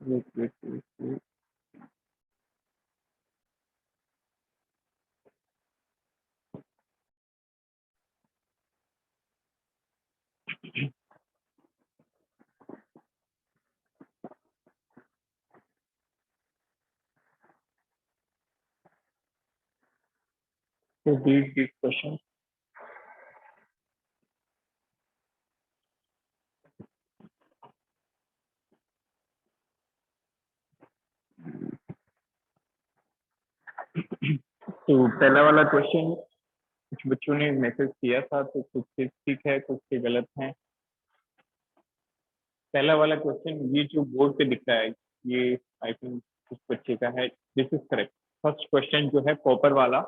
Wait, wait, wait, wait. So read this question. तो पहला वाला क्वेश्चन कुछ बच्चों ने मैसेज किया था, तो कुछ के ठीक है, कुछ के गलत है। पहला वाला क्वेश्चन ये जो बोर्ड पे दिख रहा है, ये आई थिंक उस बच्चे का है। This is correct. First question जो है कॉपर वाला,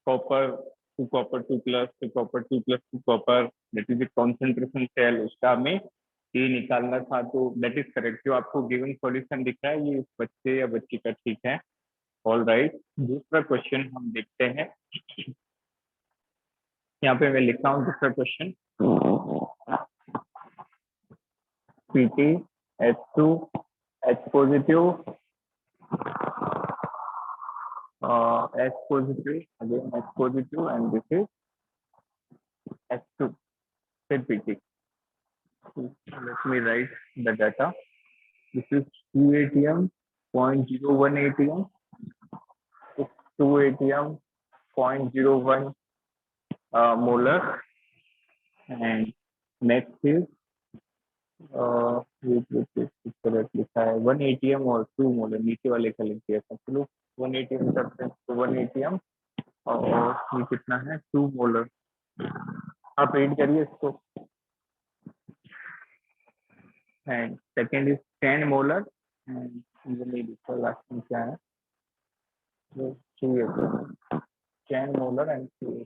कॉपर टू प्लस, तो copper two plus to copper, that is the concentration cell, उसका हमें ये निकालना था, तो दैट इज करेक्ट। जो आपको गिवन सॉल्यूशन दिख रहा है ये उस बच्चे या बच्ची का ठीक है। All right. दूसरा क्वेश्चन हम देखते हैं। यहाँ पे मैं लिखता हूँ दूसरा question. PT H2 H positive, H positive, again H positive, and this is H2, said PT. Let me write the data. This is 2 ATM, 0.01 ATM, 2 ATM, 0.01 molar, and next is correct लिखा है 1 ATM और 2 molar, नीचे वाले का लिख दिया था। चलो 1 ATM करते हैं, तो 1 ATM और ये कितना है 2 मोलर। आप रीड करिए इसको। And second is 10 molar, and ये नहीं लिखा लास्ट में क्या है, तो 10 मोलर एंड 2।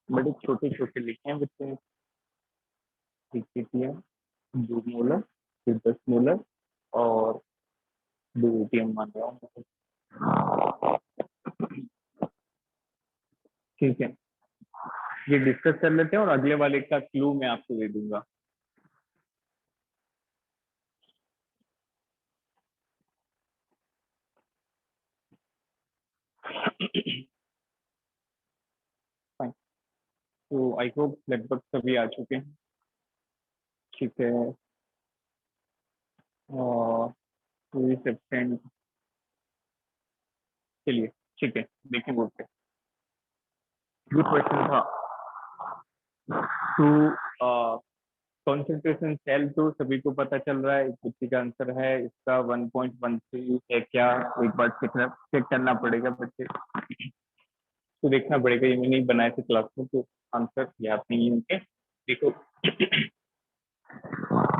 बड़े छोटे छोटे लिखे हैं बच्चे। पीटीएम 2 मोलर, फिर 10 मोलर और 2 एटीएम मान रहा हूँ। ठीक है, ये डिस्कस कर लेते हैं और अगले वाले का क्लू मैं आपको दे दूंगा। तो आई होप लगभग सभी आ चुके हैं। ठीक है, और सेप्टेम्बर, चलिए ठीक है, देखिए बोलते हैं। गुड क्वेश्चन था। टू कॉन्सेंट्रेशन सेल, तो सभी को पता चल रहा है, इस बच्चे का आंसर है इसका 1.13 है क्या? एक बार चेक करना पड़ेगा बच्चे, तो देखना पड़ेगा। ये मैंने बनाए थे क्लास में, तो आंसर याद नहीं है इनके। देखो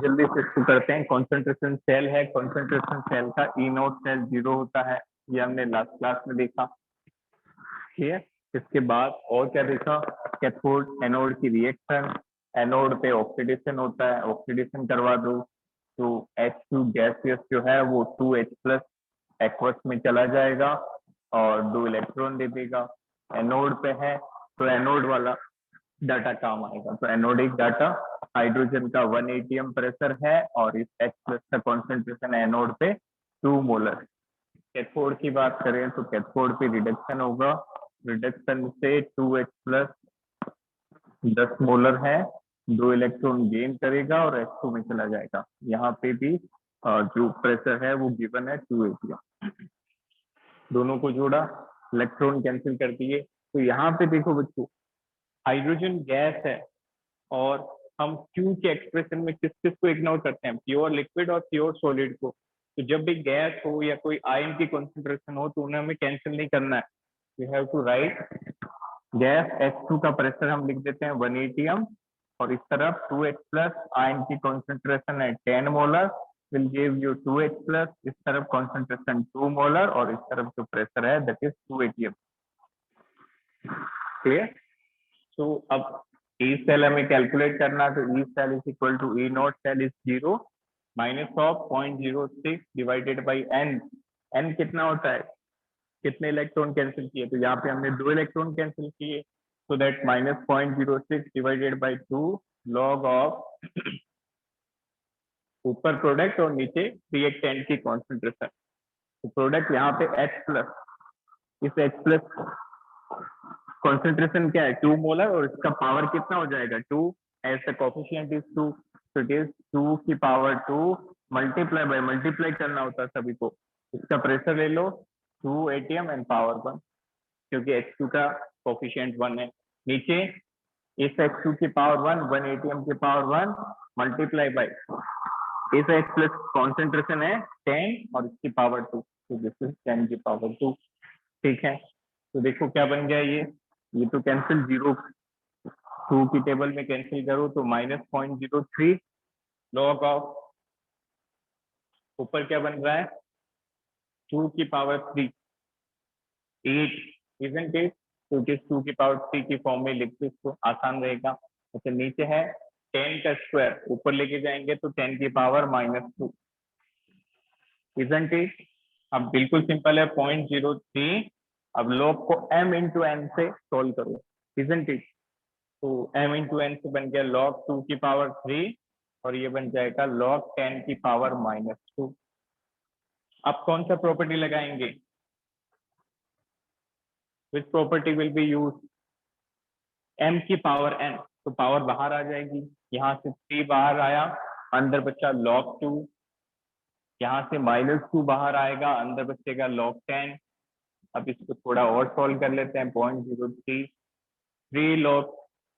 जल्दी से इसको करते हैं। कॉन्सेंट्रेशन सेल है, कॉन्सेंट्रेशन सेल का ई नोट सेल 0 होता है, ये हमने लास्ट क्लास में देखा। ठीक है, इसके बाद और क्या देखा? कैथोड एनोड की रिएक्शन, एनोड पे ऑक्सीडेशन होता है, ऑक्सीडेशन करवा दो तो H2 गैसियस जो है वो 2H प्लस एक्वस में चला जाएगा और 2 इलेक्ट्रॉन दे देगा। एनोड पे है तो एनोड वाला डाटा काम आएगा। तो एनोडिक डाटा, हाइड्रोजन का 1 ATM प्रेशर है और इस H प्लस का कॉन्सेंट्रेशन एनोड पे 2 मोलर। कैथोड की बात करें तो कैथोड पे रिडक्शन होगा, रिडक्शन से 2H प्लस 10 मोलर है, 2 इलेक्ट्रॉन गेन करेगा और H2 में चला जाएगा। यहाँ पे भी जो प्रेशर है वो गिवन है 2 ATM। दोनों को जोड़ा, इलेक्ट्रॉन कैंसिल कर दिए। तो यहाँ पे देखो बच्चों, हाइड्रोजन गैस है और हम क्यू के एक्सप्रेशन में किस किस को इग्नोर करते हैं? प्योर लिक्विड और प्योर सॉलिड को। तो जब भी गैस हो या कोई आयन की कॉन्सेंट्रेशन हो तो उन्हें हमें कैंसिल नहीं करना है। We have to write gas H2 का प्रेशर हम लिख देते हैं 1 ATM और इस तरफ 2H प्लस, आयन की कॉन्सेंट्रेशन है 10 molar, will give you 2H plus, इस तरफ कॉन्सेंट्रेशन 2 मोलर और इस तरफ जो प्रेशर है दैट इज 2 ATM। क्लियर? तो अब ई सेल हमें कैलकुलेट करना, तो E cell is equal to E naught cell is 0 minus of 0.06 divided by n. N कितना होता है, कितने इलेक्ट्रॉन कैंसिल किए, तो यहाँ पे हमने 2 इलेक्ट्रॉन कैंसिल किए, so that minus 0.06 divided by 2 log of ऊपर प्रोडक्ट और नीचे रिएक्टेंट की कॉन्सेंट्रेशन। तो प्रोडक्ट यहाँ पे H प्लस, इस H प्लस कॉन्सेंट्रेशन क्या है 2 मोलर, और इसका पावर कितना हो जाएगा 2, as the coefficient is 2, so it is 2 की पावर 2 मल्टीप्लाई बाय, मल्टीप्लाई करना होता है सभी को। इसका प्रेशर ले लो 2 atm एंड पावर 1, क्योंकि H2 का कोफिशिएंट 1 है। नीचे इस H2 की पावर 1 atm की पावर 1 मल्टीप्लाई बाय इस H प्लस कॉन्सेंट्रेशन है 10 और इसकी पावर 2, तो दिस इज 10 की पावर 2। ठीक है, तो देखो क्या बन गया, ये तो कैंसिल, 2 की टेबल में कैंसिल करो तो माइनस 0.03 लॉग ऑफ ऊपर क्या बन रहा है 2 की पावर 3 8, इजंट इट, तो इट इज 2 की पावर 3 की फॉर्म में लिखते इसको, आसान रहेगा। अच्छा नीचे है 10 का स्क्वायर, ऊपर लेके जाएंगे तो 10 की पावर -2, इजंट इट। अब बिल्कुल सिंपल है 0.03, अब लॉग को m इंटू एन से सोल्व करो, इजंट इट, तो m इंटू एन से बन गया log 2 की पावर 3 और ये बन जाएगा log 10 की पावर -2। अब कौन सा प्रॉपर्टी लगाएंगे, which property will be use, m की पावर n, तो पावर बाहर आ जाएगी, यहाँ से 3 बाहर आया, अंदर बचा log 2, यहाँ से -2 बाहर आएगा, अंदर बचेगा log 10। अब इसको थोड़ा और सॉल्व कर लेते हैं, 0.03 3 log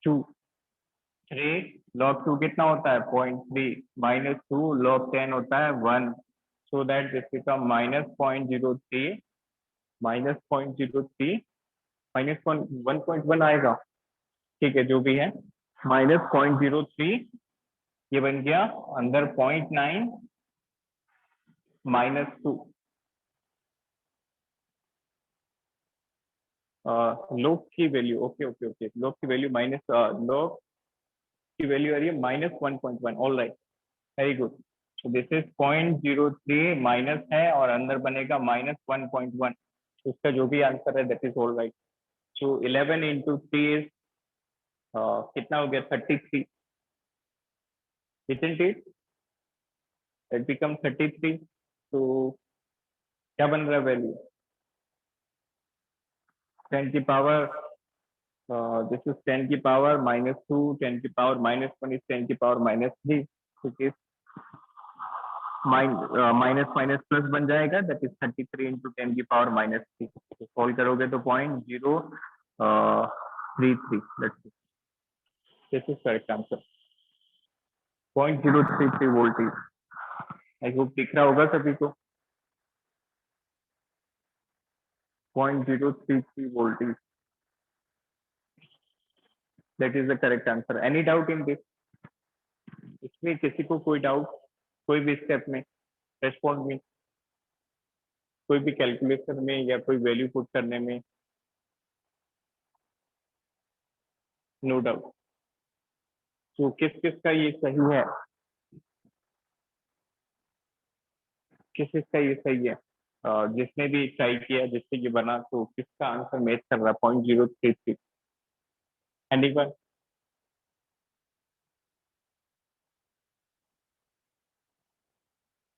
2, 3 log 2 कितना होता है 0.3, -2 log 10 होता है 1, सो दैट दिस बिकम -0.03 -0.03 -1.1 आएगा, ठीक है जो भी है, -0.03, ये बन गया अंदर 0.9 -2, लोग की वैल्यू, ओके ओके ओके, लोग की वैल्यू माइनस, लोग की वैल्यू आ रही है -1.1, ऑल राइट, वेरी गुड। तो दिस इज 0.03 माइनस है और अंदर बनेगा -1.1, उसका जो भी आंसर है that is all right. So 11 into 3 is कितना हो गया 33, isn't it, it become 33, तो क्या बन रहा है वैल्यू 10 की पावर, दिस इज 10 की पावर -2, 10 की पावर -1 इज 10 की पावर -3, ठीक है, माइनस माइनस प्लस बन जाएगा, दैट इज 33 इंटू 10 की पावर -3, सॉल्व करोगे तो 0.033, this is correct answer, 0.033 voltage. I hope दिख रहा होगा सभी को, 0.033 voltage, that is the correct answer. Any doubt in this, इसमें किसी को कोई डाउट, कोई भी स्टेप में, रेस्पॉन्ड में, कोई भी कैलकुलेशन में या कोई वैल्यू पुट करने में, नो डाउट। तो किस किस का ये सही है, किस किस का ये सही है, जिसने भी ट्राई किया, जिससे ये बना, तो किसका आंसर मैच कर रहा है 0.033, एनीवन,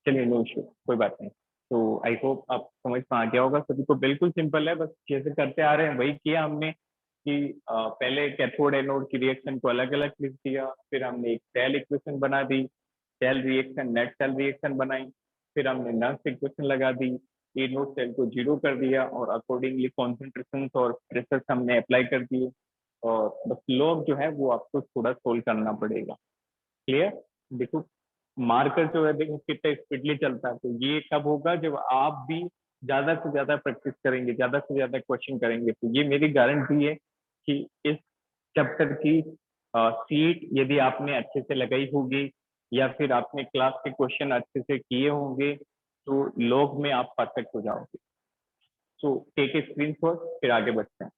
चलिए नो इशू, कोई बात नहीं। तो आई होप आप समझ में आ गया होगा सभी को, बिल्कुल सिंपल है, बस जैसे करते आ रहे हैं वही किया हमने कि पहले कैथोड एनोड की रिएक्शन को अलग अलग लिख दिया, फिर हमने एक सेल इक्वेशन बना दी, cell reaction net cell reaction बनाई, फिर हमने नर्स इक्वेशन लगा दी, एनोड सेल को 0 कर दिया और अकॉर्डिंगली कॉन्सेंट्रेशन और प्रेशर हमने अप्लाई कर दिए, और बस लॉग जो है वो आपको थोड़ा सोल्व करना पड़ेगा। क्लियर, देखो मार्कर जो है देखो कितना स्पीडली चलता है, तो ये कब होगा जब आप भी ज्यादा से ज्यादा प्रैक्टिस करेंगे, ज्यादा से ज्यादा क्वेश्चन करेंगे, तो ये मेरी गारंटी है कि इस चैप्टर की सीट यदि आपने अच्छे से लगाई होगी या फिर आपने क्लास के क्वेश्चन अच्छे से किए होंगे तो लॉग में आप परफेक्ट हो जाओगे। सो टेक ए स्क्रीनशॉट, फिर आगे बढ़ते हैं।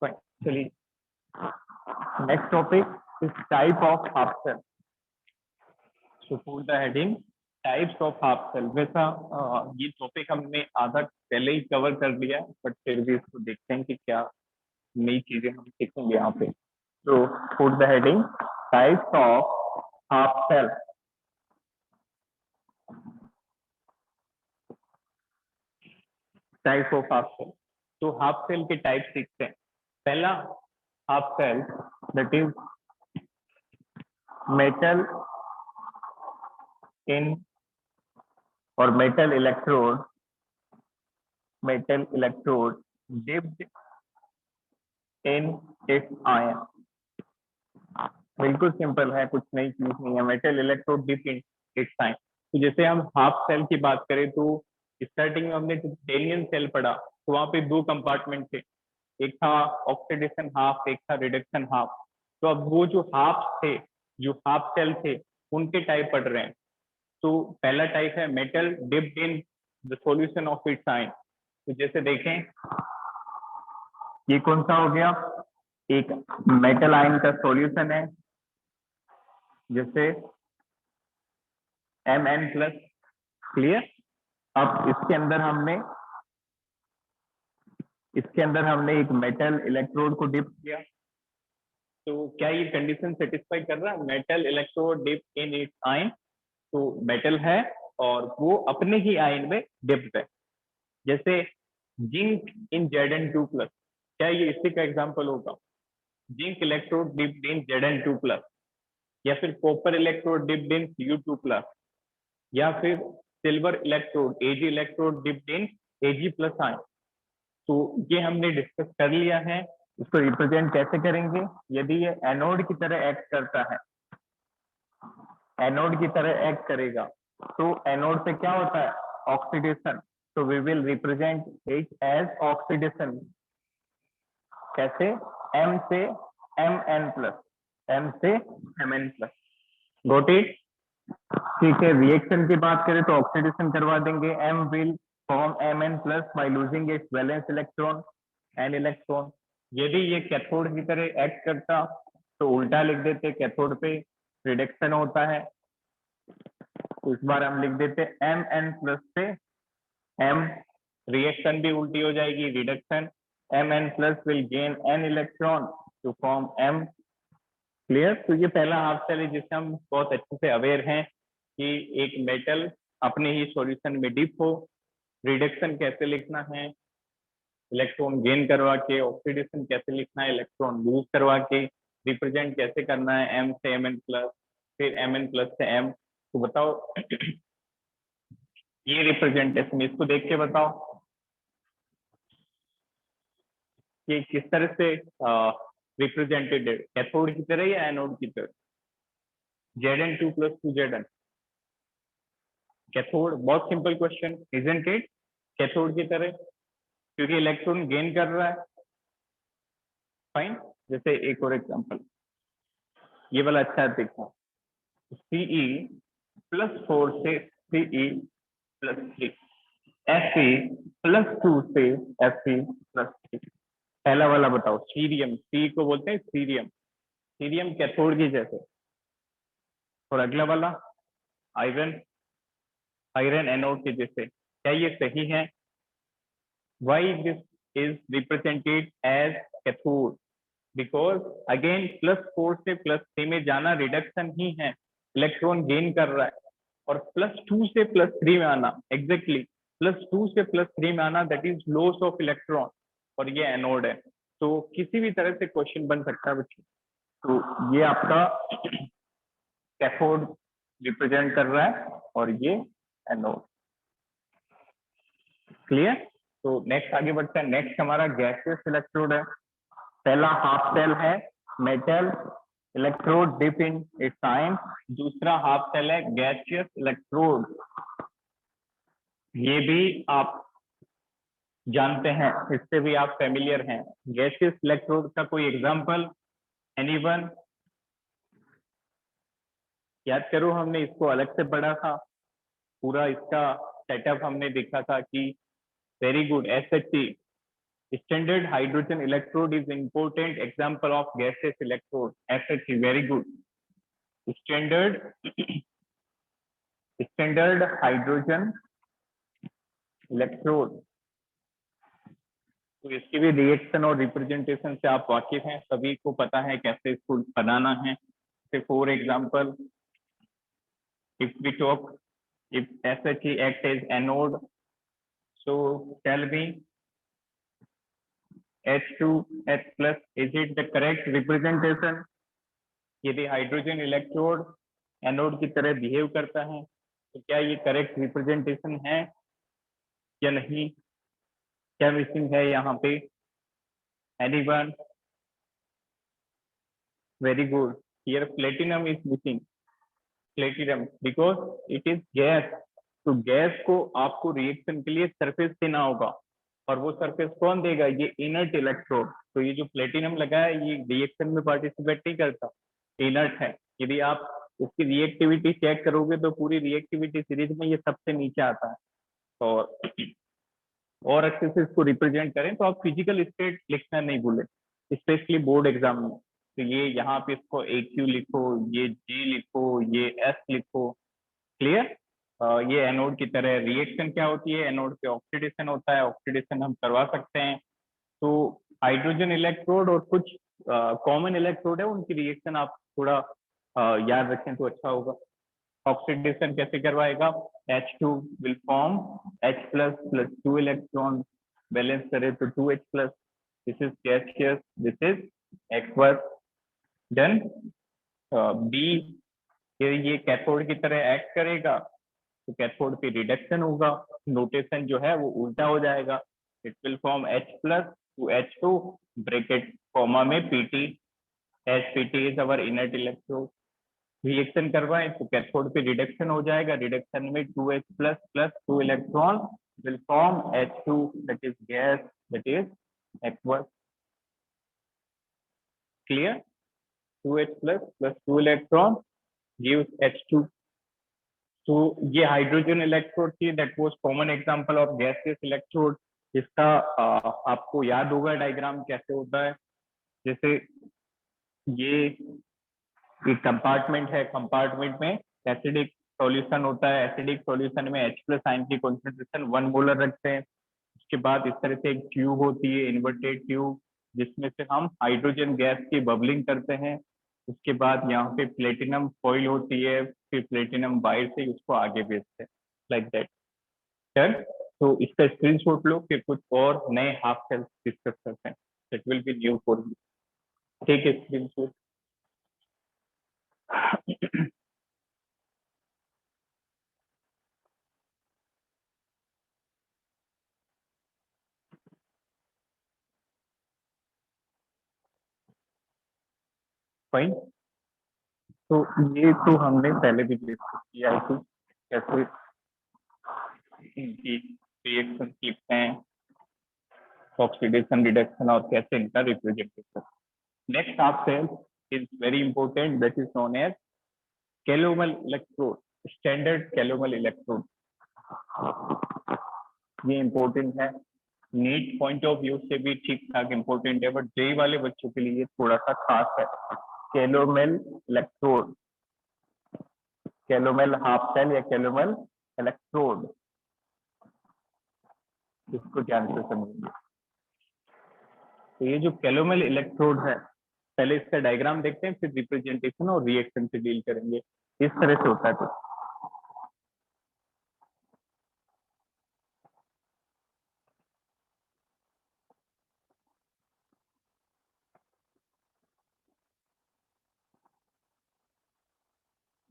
चलिए next topic is type of half cell. So for the heading types of half cell. वैसा ये टॉपिक हमने आधा पहले ही कवर कर लिया है, बट फिर भी इसको देखते हैं कि क्या नई चीजें हम सीखेंगे यहाँ पे। तो for the heading types of half cell. Type of half cell. तो हाफ सेल के टाइप सीखते हैं। पहला half cell that is metal in और metal electrode dipped in its ion। बिल्कुल सिंपल है, कुछ नई चीज नहीं है। Metal electrode dip in its ion. तो जैसे हम हाफ सेल की बात करें तो स्टार्टिंग में हमने टेनियन सेल पढ़ा, तो वहां पे दो कंपार्टमेंट थे, एक था ऑक्सीडेशन हाफ, एक था रिडक्शन हाफ। तो अब वो जो हाफ थे, जो हाफ सेल थे, उनके टाइप पढ़ रहे हैं। तो पहला टाइप है metal dipped in the solution of its ion. तो जैसे देखें, ये कौन सा हो गया, एक मेटल आयन का सॉल्यूशन है, जैसे Mn+। क्लियर। अब इसके अंदर हमने एक मेटल इलेक्ट्रोड को डिप किया। तो क्या ये कंडीशन सेटिस्फाई कर रहा है? Metal electrode dip in its ion. तो मेटल है और वो अपने ही आयन में डिप्ड है। जैसे जिंक इन Zn2+, क्या ये इसी का एग्जांपल होगा? Zinc electrode dipped in Zn2+, या फिर copper electrode dipped in Cu2+, या फिर silver electrode Ag electrode dipped in Ag+ ion. तो ये हमने डिस्कस कर लिया है। इसको रिप्रेजेंट कैसे करेंगे? यदि ये एनोड की तरह एक्ट करता है, एनोड की तरह एक्ट करेगा, तो एनोड पे क्या होता है? ऑक्सीडेशन। तो we will represent it as oxidation. कैसे? M से Mn+, M से Mn+। Got it? ठीक है। रिएक्शन की बात करें तो ऑक्सीडेशन करवा देंगे। M will form Mn+ by losing its valence electron, N electron. यदि ये कैथोड की तरह एक्ट करता तो उल्टा लिख देते, कैथोड पे रिडक्शन होता है। तो इस बार हम लिख देते Mn+ से M, रिएक्शन भी उल्टी हो जाएगी, reduction. Mn+ will gain N electron to form M। Clear. तो ये पहला हाफ सेल है जिससे हम बहुत अच्छे से अवेयर हैं कि एक मेटल अपने ही सॉल्यूशन में डिप हो, रिडक्शन कैसे लिखना है, इलेक्ट्रॉन गेन करवा के, ऑक्सीडेशन कैसे लिखना है, इलेक्ट्रॉन लूज करवा के, रिप्रेजेंट कैसे करना है M से Mn+, फिर Mn+ से M। तो बताओ ये रिप्रेजेंटेशन, इसको देख के बताओ कि किस तरह से रिप्रेजेंटेड है, कैथोड की तरह या एनोड की तरह? Zn2+ to Zn cathode. बहुत simple question, isn't it? Cathode की तरह, क्योंकि इलेक्ट्रॉन गेन कर रहा है। फाइन। जैसे एक और एग्जांपल, ये वाला अच्छा है, देखो। Ce+4 से Ce+3, Fe+2 से Fe+3। पहला वाला बताओ, सीरियम। सी को बोलते हैं सीरियम, सीरियम कैथोड की जैसे। और अगला वाला आयरन, आयरन एनोड के जैसे। क्या ये सही है? Why this is represented as cathode? Because again +4 से +3 में जाना रिडक्शन ही है, इलेक्ट्रॉन गेन कर रहा है। और +2 से +3 में आना, एग्जैक्टली +2 से +3 में आना, that is loss of electron. और ये एनोड है। तो किसी भी तरह से क्वेश्चन बन सकता है बच्चों। तो ये आपका कैथोड रिप्रेजेंट कर रहा है और ये एनोड। क्लियर। तो नेक्स्ट आगे बढ़ते हैं। नेक्स्ट हमारा गैसियस इलेक्ट्रोड है। पहला हाफ सेल है metal electrode dip in its ion. दूसरा हाफ सेल है गैसियस इलेक्ट्रोड। ये भी आप जानते हैं, इससे भी आप फेमिलियर हैं। गैसियस इलेक्ट्रोड का कोई एग्जांपल? एनीवन? याद करो, हमने इसको अलग से पढ़ा था, पूरा इसका सेटअप हमने देखा था कि very good, SHC। Standard hydrogen electrode is important example of gaseous electrode. SH, very good. Standard standard hydrogen electrode, तो इसकी भी रिएक्शन और रिप्रेजेंटेशन से आप वाकिफ हैं, सभी को पता है कैसे इसको बनाना है. For example, if we talk, if SHE act as anode, so tell me H2H plus, is it the correct representation? यदि हाइड्रोजन इलेक्ट्रोड एनोड की तरह बिहेव करता है तो क्या ये करेक्ट रिप्रेजेंटेशन है या नहीं? क्या मिसिंग है यहाँ पे? Anyone? Very good. Here platinum is missing. Platinum because it is gas. तो गैस को आपको रिएक्शन के लिए सरफेस देना होगा, और वो सरफेस कौन देगा? ये इनर्ट इलेक्ट्रोड. तो ये जो प्लेटिनम लगा है ये रिएक्शन में पार्टिसिपेट नहीं करता, इनर्ट है. यदि आप उसकी रिएक्टिविटी चेक करोगे तो पूरी रिएक्टिविटी सीरीज में ये सबसे नीचे आता है. और अच्छे से इसको रिप्रेजेंट करें तो आप फिजिकल स्टेट लिखना नहीं भूलें, स्पेशली बोर्ड एग्जाम में. तो ये यहाँ पे इसको AQ लिखो, ये G लिखो, ये S लिखो. क्लियर? ये एनोड की तरह रिएक्शन क्या होती है? एनोड पे ऑक्सीडेशन होता है, ऑक्सीडेशन हम करवा सकते हैं. तो हाइड्रोजन इलेक्ट्रोड और कुछ कॉमन इलेक्ट्रोड है उनकी रिएक्शन आप थोड़ा याद रखें तो अच्छा होगा. ऑक्सीडेशन कैसे करवाएगा? H2 will form H plus plus 2 electron, balance करे तो 2H plus. This is gaseous, this is aqueous. Then B, ये कैथोड की तरह एक्ट करेगा तो कैथोड पे रिडक्शन होगा, नोटेशन जो है वो उल्टा हो जाएगा. It will form H plus to H2 bracket comma में PT. PT is our inert electrode. Reaction करवाएं तो कैथोड पे रिडक्शन हो जाएगा, रिडक्शन में 2H plus plus 2 electron will form H2, that is gas, that is aqueous. Clear? 2H plus plus 2 electron gives H2. तो ये hydrogen electrode थी, that was common example of gaseous electrode. इसका आपको याद होगा डायग्राम कैसे होता है. जैसे ये एक कंपार्टमेंट है, कंपार्टमेंट में एसिडिक सॉल्यूशन होता है. एसिडिक सॉल्यूशन में H प्लस आयन की कॉन्सेंट्रेशन 1 मोलर रखते हैं. उसके बाद इस तरह से एक ट्यूब होती है, इन्वर्टेड ट्यूब, जिसमें से हम हाइड्रोजन गैस की बबलिंग करते हैं. उसके बाद यहाँ पे प्लेटिनम फॉइल होती है, फिर प्लेटिनम वायर से उसको आगे भेजते हैं, लाइक दैट. डन. तो इसका स्क्रीनशॉट लो, फिर कुछ और नए हाफ सेल्स डिस्कस करते हैं. It will be new for you. ठीक है, स्क्रीनशॉट. फाइन. तो ये तो हमने पहले भी डिस्कस किया है कि कैसे इनकी रिएक्शन लिखते हैं, ऑक्सीडेशन, रिडक्शन, और कैसे इनका representation. Next half cell is very important, that is known as calomel electrode. Standard calomel electrode ये इंपॉर्टेंट है. नीट पॉइंट ऑफ व्यू से भी ठीक ठाक इंपॉर्टेंट है, बट जेई वाले बच्चों के लिए थोड़ा सा खास है. Calomel electrode, calomel half cell या कैलोमल इलेक्ट्रोड, इसको ध्यान से समझिए. तो ये जो कैलोमल इलेक्ट्रोड है, पहले इसका डायग्राम देखते हैं, फिर रिप्रेजेंटेशन और रिएक्शन से डील करेंगे. इस तरह से होता है. तो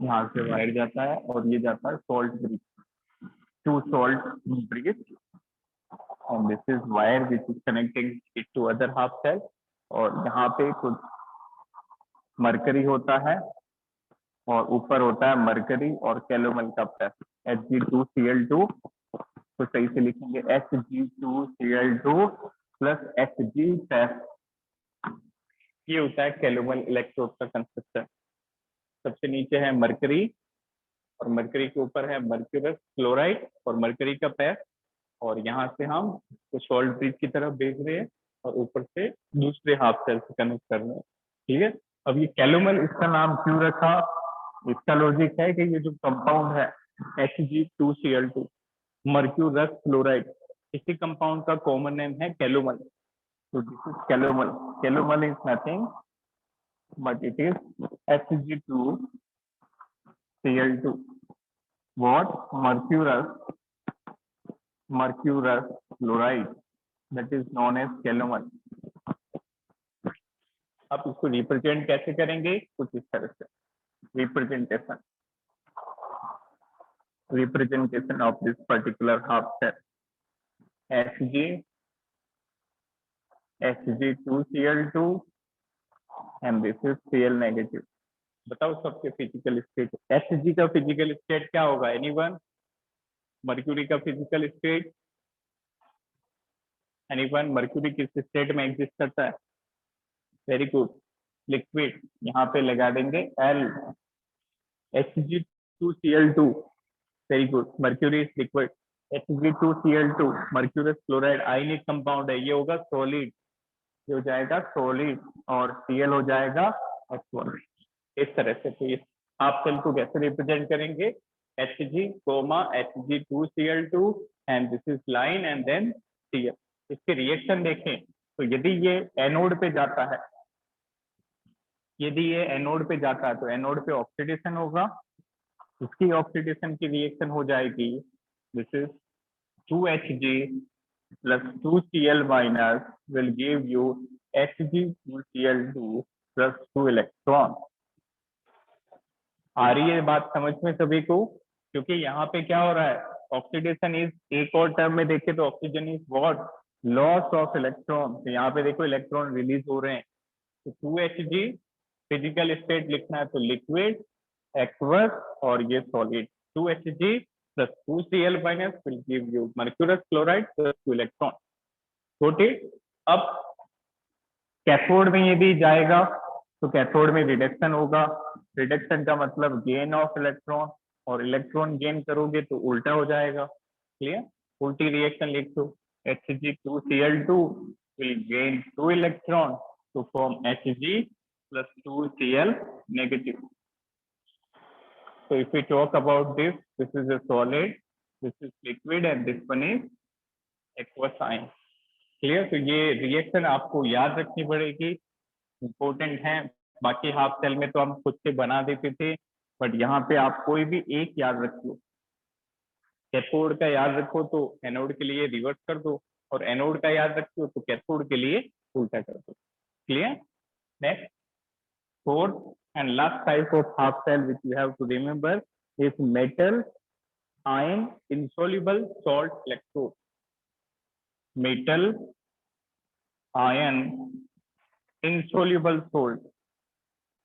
यहाँ से वायर जाता है और ये जाता है salt bridge, to salt bridge, and this is wire which is connecting it to other half cell. और यहाँ पे कुछ मरकरी होता है और ऊपर होता है मरकरी और कैलोमल का प्लस Hg2Cl2. तो सही से लिखेंगे Hg2Cl2 प्लस Hg प्लस. ये होता है कैलोमल इलेक्ट्रोड का कंस्ट्रक्शन. सबसे नीचे है मरकरी और मरकरी के ऊपर है मर्क्यूरस क्लोराइड और मरकरी का पैर, और यहाँ से हम सॉल्ट ब्रिज की तरफ भेज रहे हैं. और ऊपर से दूसरे हाफ शेल से कनेक्ट करना है। ठीक है, अब ये कैलोमल इसका नाम क्यों रखा? इसका लॉजिक है कि ये जो कंपाउंड है Hg2Cl2 मर्क्यूरस क्लोराइड, इसी कंपाउंड का कॉमन नेम है कैलोमल। तो this is calomel. Calomel is nothing but it is Hg2Cl2 what mercurous chloride that is known as calomel। आप इसको रिप्रेजेंट कैसे करेंगे? कुछ इस तरह से representation of this particular half cell Hg2Cl2 and this is Cl negative। बताओ सबके फिजिकल स्टेट। Hg का फिजिकल स्टेट क्या होगा? एनीवन? मर्क्यूरी का फिजिकल स्टेट एनीवन? मर्क्यूरी किस स्टेट में एग्जिस्ट करता है? Very good, liquid. यहाँ पे लगा देंगे L। Hg2Cl2 very good, mercury is liquid. Hg2Cl2 mercurous chloride ionic compound है, ये होगा सॉलिड, ये हो जाएगा सॉलिड और Cl हो जाएगा H1। इस तरह से तो इस आप सेल को कैसे रिप्रेजेंट करेंगे? Hg, Hg2Cl2 and this is line and then Cl। इसके रिएक्शन देखें तो यदि ये एनोड पे जाता है, तो एनोड पे ऑक्सीडेशन होगा, इसकी ऑक्सीडेशन की रिएक्शन हो जाएगी this is 2Hg plus 2Cl minus will give you Hg2Cl2 plus 2 electron. आ रही है बात समझ में सभी को? क्योंकि यहाँ पे क्या हो रहा है, ऑक्सीडेशन इज, एक और टर्म में देखें तो oxygen is what? Loss of electron. तो यहाँ पे देखो इलेक्ट्रॉन रिलीज हो रहे हैं। तो 2Hg फिजिकल स्टेट लिखना है तो लिक्विड, एक्वस और ये solid. 2Hg plus 2Cl minus will give you mercurous chloride plus 2 electron. छोटे, अब कैथोड में यदि जाएगा तो कैथोड में रिडक्शन होगा। रिडक्शन का मतलब गेन ऑफ इलेक्ट्रॉन, और इलेक्ट्रॉन गेन करोगे तो उल्टा हो जाएगा। क्लियर? उल्टी रिएक्शन लिख दो। Hg2Cl2 will gain 2 electron to form Hg plus 2Cl negative। So if we talk about this, this is a solid, this is liquid and this one is aqueous ion। Clear? तो ये reaction आपको याद रखनी पड़ेगी, important है। बाकी half cell में तो हम खुद से बना देते थे, बट यहाँ पे आप कोई भी एक याद रख लो। कैथोड का याद रखो तो एनोड के लिए रिवर्स कर दो, और एनोड का याद रखो तो कैथोड के लिए उल्टा कर दो। Clear? Next, fourth and last type of half cell which you have to remember is metal ion insoluble salt electrode। metal ion insoluble salt,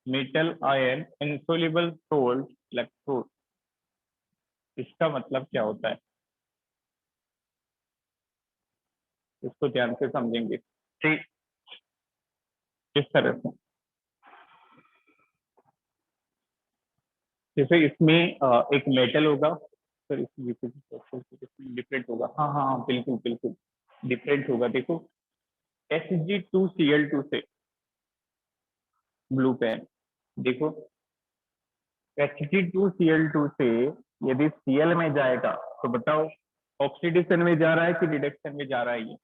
metal ion insoluble salt electrode। इसका मतलब क्या होता है, इसको ध्यान से समझेंगे। ठीक, इस तरह से जैसे इसमें एक मेटल होगा, सर इसमें डिफरेंट होगा। हाँ हाँ हाँ, बिल्कुल बिल्कुल डिफरेंट होगा। देखो Hg2Cl2 से, ब्लू पेन देखो, Hg2Cl2 से यदि Cl में जाएगा तो बताओ ऑक्सीडेशन में जा रहा है कि रिडक्शन में जा रहा है? ये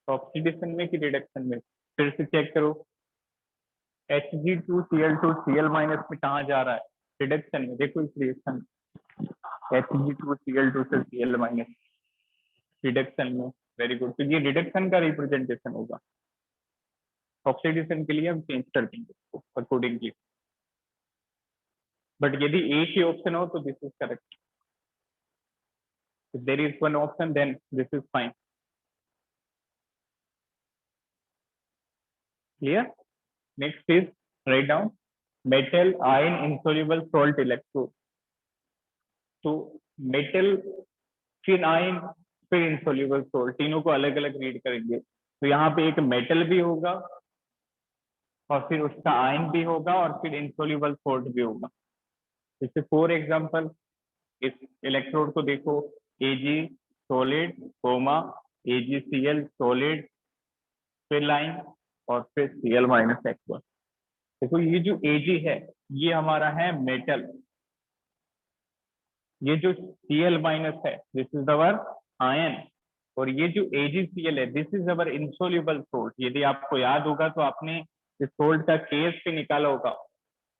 ऑक्सीडेशन में कि रिडक्शन में? फिर से चेक करो। Hg2Cl2 Cl माइनस में कहाँ जा रहा है? रिडक्शन में। देखो इस रिएक्शन Hg2Cl2 से Cl माइनस रिडक्शन में। Very good. तो ये रिडक्शन का रिप्रेजेंटेशन होगा। ऑक्सीडेशन के लिए हम चेंज कर देंगे इसको अकॉर्डिंगली, बट यदि एक ही ऑप्शन हो तो this is correct. If there is one option, then this is fine. Clear? Next is write down metal ion insoluble salt electrode। तो मेटल, फिर आयन, फिर insoluble salt, तीनों को अलग अलग रीड करेंगे। तो यहाँ पे एक मेटल भी होगा और फिर उसका आयन भी होगा और फिर इनसोल्यूबल सोल्ट भी होगा। जैसे फॉर एग्जांपल इस इलेक्ट्रोड को देखो, Ag solid comma AgCl solid फिर लाइन और फिर Cl माइनस एक्वा। देखो ये जो Ag है ये हमारा है मेटल, ये जो Cl माइनस है दिस इज अवर आयन, और ये जो AgCl है this is our insoluble salt. यदि आपको याद होगा तो आपने इस सोल्ट का KSP निकाला होगा,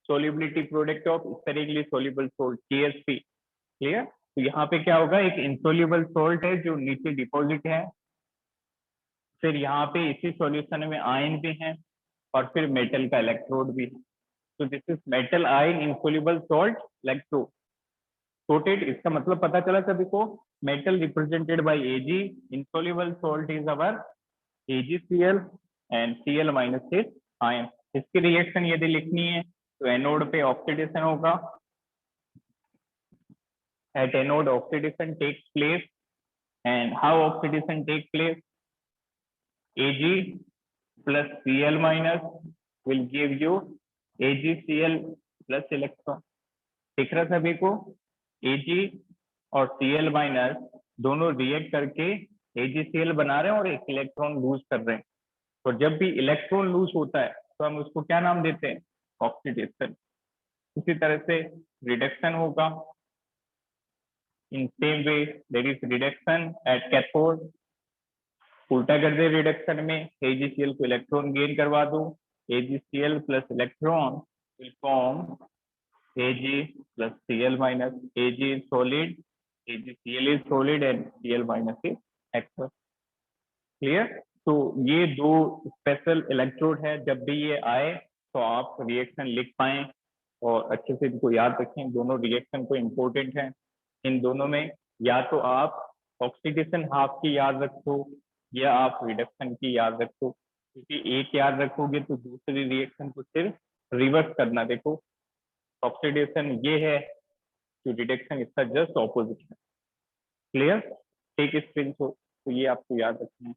solubility product of spherically soluble salt, KSP। Clear? तो यहाँ पे क्या होगा, एक इनसोल्यूबल सोल्ट है जो नीचे डिपॉजिट है, फिर यहाँ पे इसी सॉल्यूशन में आयन भी है और फिर मेटल का इलेक्ट्रोड भी है। तो this is metal ion insoluble salt electrode coated. इसका मतलब पता चला सभी को, metal represented by Ag, insoluble salt is our AgCl and Cl minus is ion। इसकी रिएक्शन यदि लिखनी है तो एनोड पे ऑक्सीडेशन होगा, at anode oxidation takes place, and how oxidation takes place, Ag plus Cl minus will give you AgCl plus electron। दिख रहा सभी को, Ag और Cl माइनस दोनों रिएक्ट करके AgCl बना रहे हैं और एक इलेक्ट्रॉन लूज कर रहे हैं। और जब भी इलेक्ट्रॉन लूज होता है तो हम उसको क्या नाम देते हैं, ऑक्सीडेशन। इसी तरह से रिडक्शन होगा, in same way there is reduction at cathode. उल्टा कर दे रिडक्शन में, AgCl को इलेक्ट्रॉन गेन करवा दो, AgCl plus electron will form Ag plus Cl minus। Ag is solid, AgCl is solid and Cl minus is aqueous। Clear? तो ये दो स्पेशल इलेक्ट्रोड है, जब भी ये आए तो आप रिएक्शन लिख पाएं और अच्छे से इनको याद रखें। दोनों रिएक्शन को इम्पोर्टेंट है। इन दोनों में या तो आप ऑक्सीडेशन हाफ की याद रखो या आप रिडक्शन की याद रखो, क्योंकि एक याद रखोगे तो दूसरी रिएक्शन को सिर्फ रिवर्स करना। देखो ऑक्सीडेशन ये है तो रिडक्शन इसका जस्ट ऑपोजिट है। क्लियर? टेक स्क्रीन शॉट, तो ये आपको याद रखना है।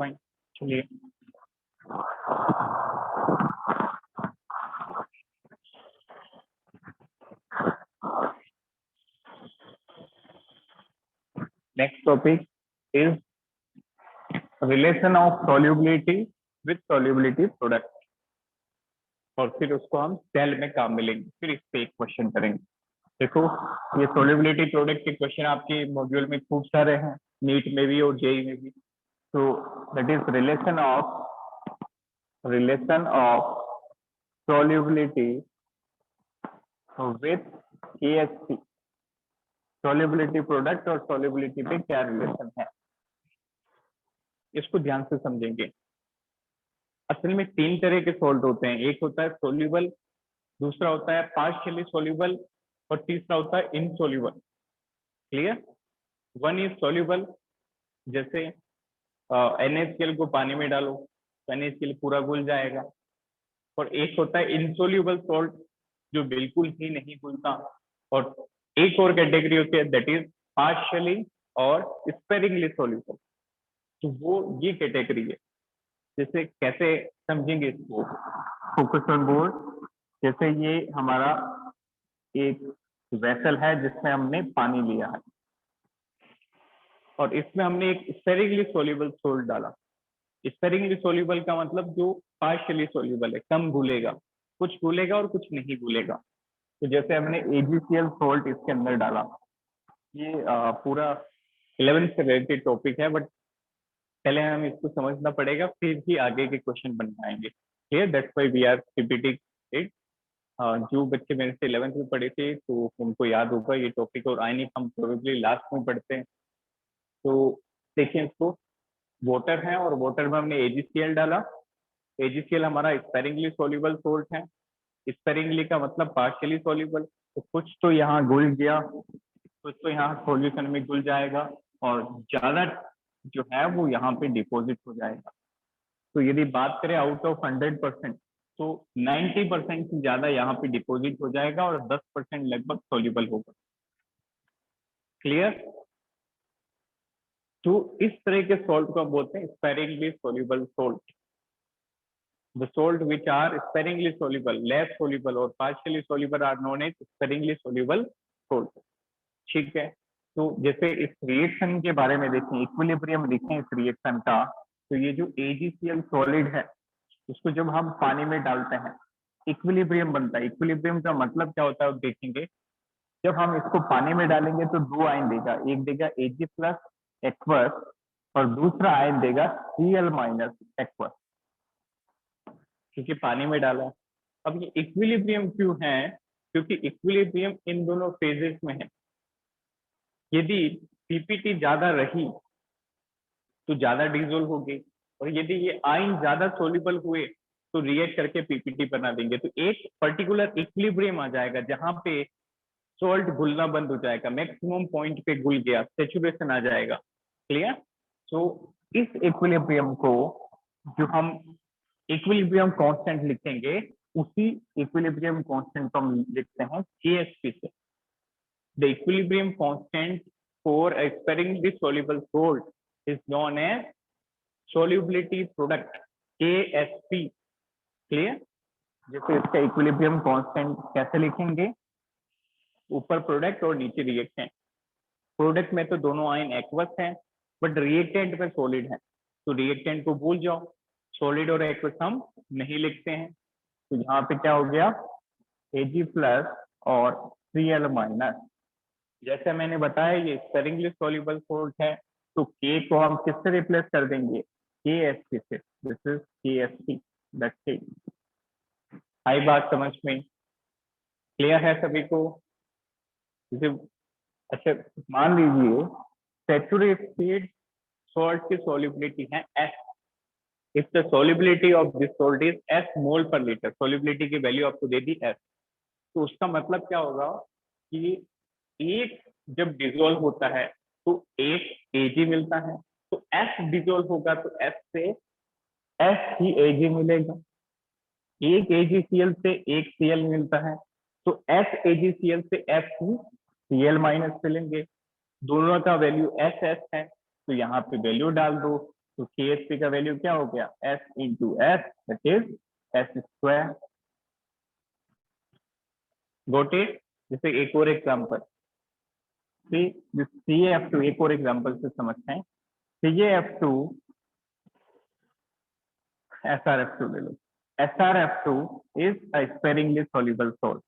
फाइन, चलिए next topic is relation of solubility with solubility product, और फिर उसको हम सेल में काम मिलेंगे, फिर इस पे एक क्वेश्चन करेंगे। देखो ये सॉल्युबिलिटी प्रोडक्ट के क्वेश्चन आपके मॉड्यूल में खूब सारे हैं, नीट में भी और जेई में भी। तो that is relation of solubility with KSP, solubility product और solubility पे क्या रिलेशन है, इसको ध्यान से समझेंगे। असल में तीन तरह के सॉल्ट होते हैं, एक होता है सोल्यूबल, दूसरा होता है पार्शियली सोल्यूबल और तीसरा होता है insoluble. Clear? One is soluble, जैसे NaCl को पानी में डालो तो NaCl पूरा घुल जाएगा, और एक होता है इनसोल्यूबल सॉल्ट जो बिल्कुल ही नहीं घुलता, और एक और कैटेगरी होती है दैट इज पार्शियली और स्पेरिंगली सोल्यूबल। तो वो ये कैटेगरी है। जैसे कैसे समझेंगे इसको, फोकस ऑन बोर्ड। जैसे ये हमारा एक वेसल है जिसमें हमने पानी लिया है और इसमें हमने एक स्पेरिंगली सोल्यूबल सॉल्ट डाला। स्पेरिंगली सोल्यूबल का मतलब जो पार्शियली सोल्यूबल है, कम घुलेगा, कुछ घुलेगा और कुछ नहीं घुलेगा। तो जैसे हमने AgCl सॉल्ट इसके अंदर डाला, ये पूरा 11th से रिलेटेड टॉपिक है, बट पहले हमें इसको समझना पड़ेगा, फिर ही आगे के क्वेश्चन बन पाएंगे। Clear? That's why we are repeating it. जो बच्चे मेरे से 11th में पढ़े थे तो उनको याद होगा ये टॉपिक, और आइनिक हम प्रोबेबली लास्ट में पढ़ते हैं, तो देखिए इसको, वाटर है और वाटर में हमने AgCl डाला। AgCl हमारा स्पेरिंगली सोल्यूबल सोल्ट है। स्पेरिंगली का मतलब पार्शियली सोल्यूबल, तो कुछ तो यहाँ घुल गया, कुछ तो यहाँ सॉल्यूशन में घुल जाएगा और ज्यादा जो है वो यहाँ पे डिपॉजिट हो जाएगा। तो यदि बात करें आउट ऑफ 100%, तो 90% से ज्यादा यहाँ पे डिपॉजिट हो जाएगा और 10% लगभग सोल्यूबल होगा। क्लियर? तो इस तरह के सॉल्ट को हम बोलते हैं sparingly soluble salt. The salt which are sparingly soluble, less soluble or partially soluble are known as sparingly soluble salt. ठीक है, तो जैसे इस रिएक्शन के बारे में देखें, इक्विलिब्रियम देखें इस रिएक्शन का, तो ये जो AgCl सॉलिड है उसको जब हम पानी में डालते हैं इक्विलिब्रियम बनता है। इक्विलिब्रियम का मतलब क्या होता है आप देखेंगे, जब हम इसको पानी में डालेंगे तो दो आयन देगा, एक देगा Ag प्लस एक्वस और दूसरा आयन देगा Cl माइनस एक्वस, क्योंकि पानी में डाला। अब ये इक्विलिब्रियम क्यों है? क्योंकि इक्विलिब्रियम इन दोनों फेजेस में है। यदि पीपीटी ज्यादा रही तो ज्यादा डिजोल्व हो गई, और यदि ये आयन ज्यादा सोल्यूबल हुए तो रिएक्ट करके पीपीटी बना देंगे। तो एक पर्टिकुलर इक्विलिब्रियम आ जाएगा जहां पे सॉल्ट घुलना बंद हो जाएगा, मैक्सिमम पॉइंट पे घुल गया, सेचुरेशन आ जाएगा। क्लियर? तो इस इक्विलिब्रियम को जो हम इक्विलिब्रियम कांस्टेंट लिखेंगे, उसी इक्विलिब्रियम कांस्टेंट को हम लिखते हैं KSP से। The equilibrium constant for a sparingly soluble salt is known as solubility product, KSP। Clear? जैसे इसका इक्विलिब्रियम कांस्टेंट कैसे लिखेंगे, ऊपर प्रोडक्ट और नीचे रिएक्टेंट। प्रोडक्ट में तो दोनों आयन एक्वस हैं, बट रिएक्टेंट में सॉलिड है, तो रिएक्टेंट को भूल जाओ, सॉलिड और एक्वस हम नहीं लिखते हैं। तो यहाँ पे क्या हो गया, Ag प्लस और Cl माइनस। जैसे मैंने बताया ये स्पेरिंगली सॉल्युबल सॉल्ट है, तो K को हम किससे रिप्लेस कर देंगे, KSP से। This is KSP, that's it. आई बात समझ में? क्लियर है सभी को? जैसे अच्छा मान लीजिए सैचुरेटेड सॉल्ट की सॉल्युबिलिटी है S। If the solubility of this salt is S मोल पर लीटर, सॉल्युबिलिटी की वैल्यू आपको दे दी S, तो उसका मतलब क्या होगा कि एक जब डिजोल्व होता है तो एक Ag मिलता है, तो S डिजोल्व होगा तो S से S ही Ag मिलेगा। एक AgCl से एक Cl मिलता है, तो S AgCl से F ही Cl माइनस मिलेंगे। दोनों का वैल्यू एस एस है, तो यहाँ पे वैल्यू डाल दो, तो KSP का वैल्यू क्या हो गया, S into S, that is S square. Got it? जैसे एक और एग्जाम्पल, CaF2, एक और एग्जाम्पल से समझते हैं। CaF2 SrF2 ले लो। SrF2 is a sparingly soluble salt.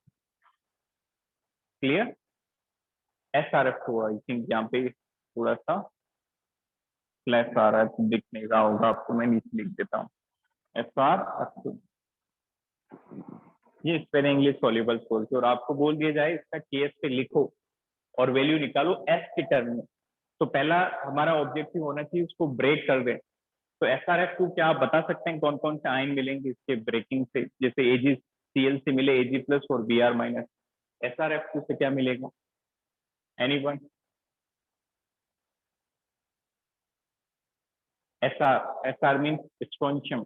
Clear? SrF2 I think यहाँ पे थोड़ा सा फ्लैश आ रहा है तो दिख नहीं रहा होगा आपको, मैं नीचे लिख देता हूँ SrF2। ये स्पेरिंगली सॉल्युबल सॉल्ट, और आपको बोल दिया जाए इसका KSP लिखो और वैल्यू निकालो S के टर्म में, तो पहला हमारा ऑब्जेक्टिव होना चाहिए उसको ब्रेक कर दें। तो SrF2 क्या आप बता सकते हैं कौन कौन से आयन मिलेंगे इसके ब्रेकिंग से? जैसे AgCl से मिले Ag प्लस और Br माइनस, SrF2 से क्या मिलेगा? Anyone? SR means strontium,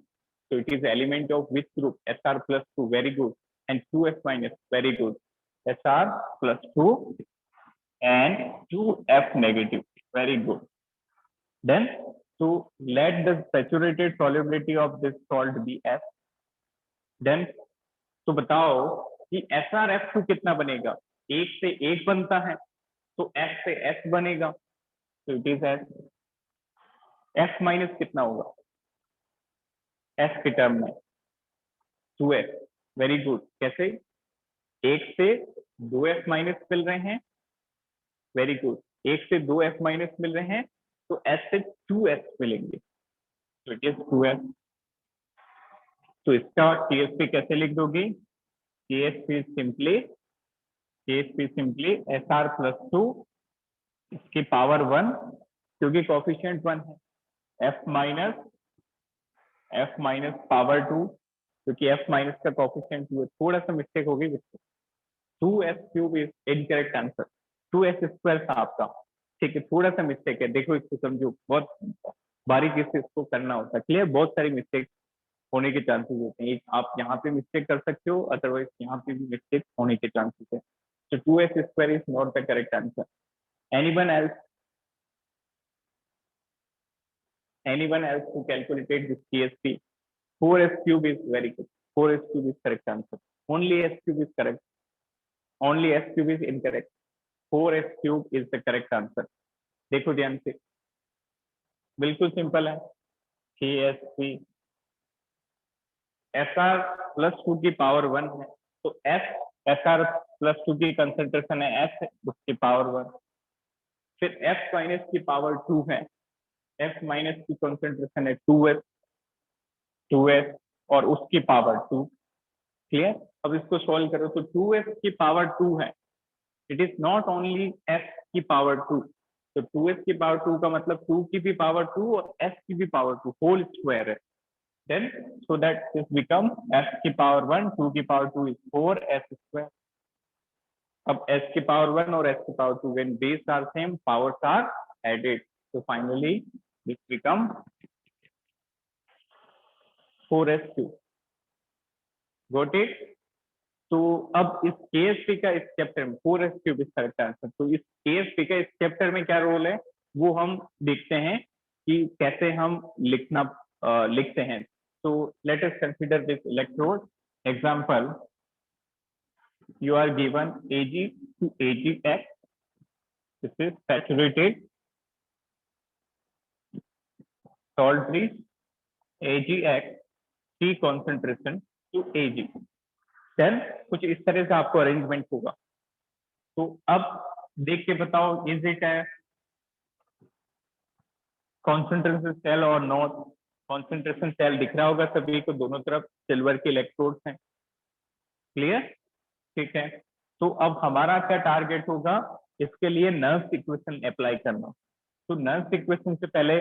so it is element of which group? Sr plus 2, very good, and 2f minus, very good. Sr plus 2 and 2f negative, very good. Then to let the saturated solubility of this salt be S, then तो बताओ कि SrF2 कितना बनेगा? एक से एक बनता है, तो S से S बनेगा, तो it is S। F minus कितना होगा S के टर्म में? 2f, very good. कैसे? एक से 2f माइनस मिल रहे हैं, वेरी गुड, एक से 2f माइनस मिल रहे हैं, तो S से 2s मिलेंगे, तो इट इज 2s। तो इसका KSP कैसे लिख दोगे? KSP सिंपली Sr प्लस 2 इसकी पावर 1 क्योंकि कोफिशिएंट 1 है, एफ माइनस पावर 2, क्योंकि एफ माइनस का कोफिशिएंट 2 है, थोड़ा सा मिस्टेक होगी, 2s³ is incorrect answer, 2s² था आपका, ठीक है, थोड़ा सा मिस्टेक है, देखो इसको समझो, बहुत बारीकी से इसको करना होता है, क्लियर, बहुत सारी मिस्टेक होने के चांसेस होते हैं, एक आप यहाँ पे मिस्टेक कर सकते हो, अदरवाइज यहाँ पे भी मिस्टेक होने के चांसेस है, so 2s² is not the correct answer. anyone else anyone else who calculated this CSP? 4s³ is very good, 4s³ is correct answer, only s³ is correct, only s³ is incorrect, 4s³ is the correct answer. देखो ध्यान से, बिल्कुल simple है, CSP SR +2 की power 1 है, तो SR+2 की concentration है S, उसकी पावर 1, फिर F माइनस की पावर 2 है, F माइनस की कंसंट्रेशन है 2s और उसकी पावर 2, क्लियर। अब इसको सॉल्व करो तो 2s की पावर 2 है, it is not only s की पावर 2, तो 2s की पावर 2 का मतलब 2 की भी पावर 2 और s की भी पावर 2 होल स्क्वायर है, then so that this become s की पावर 1, 2 की पावर 2 is 4s²। अब s की पावर 1 और s की power 2 when base are same powers are added, so finally this become 4s², got it। तो अब इस KSP का इस चैप्टर में 4s³ इस करेक्ट आंसर, तो इस KSP का इस चैप्टर में क्या रोल है वो हम देखते हैं कि कैसे हम लिखते हैं। तो let us consider this electrode example, you are given Ag to Agx, this is saturated salt rich Agx T concentration to Ag, then कुछ इस तरह से आपको अरेंजमेंट होगा। तो अब देख के बताओ, इज इट है कॉन्सेंट्रेशन सेल और नॉट? कॉन्सेंट्रेशन सेल दिख रहा होगा सभी को, दोनों तरफ सिल्वर के इलेक्ट्रोड्स हैं, क्लियर, ठीक है। तो अब हमारा क्या टारगेट होगा, इसके लिए नर्व्स इक्वेशन अप्लाई करना। तो नर्व्स इक्वेशन से पहले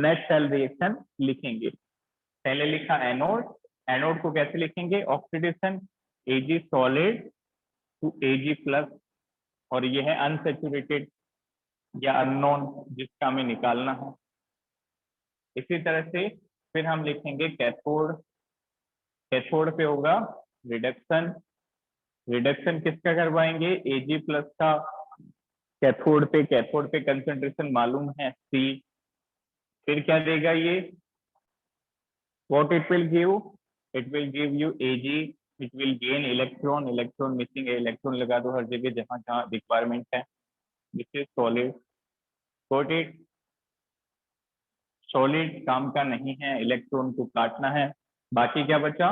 नेट सेल रिएक्शन लिखेंगे। पहले लिखा एनोड, एनोड को कैसे लिखेंगे, oxidation Ag solid to Ag plus, और ये है अनसेचुरेटेड या अननोन जिसका हमें निकालना है। इसी तरह से फिर हम लिखेंगे कैथोड, कैथोड पे होगा रिडक्शन, रिडक्शन किसका करवाएंगे, Ag प्लस का कैथोड पे, कैथोड पे कंसंट्रेशन मालूम है C, फिर क्या देगा ये, what it will give you Ag, it will gain electron, electron missing है, इलेक्ट्रॉन लगा दो हर जगह जहां जहां रिक्वायरमेंट है, this is solid, got it. Solid काम का नहीं है, इलेक्ट्रॉन को काटना है, बाकी क्या बचा,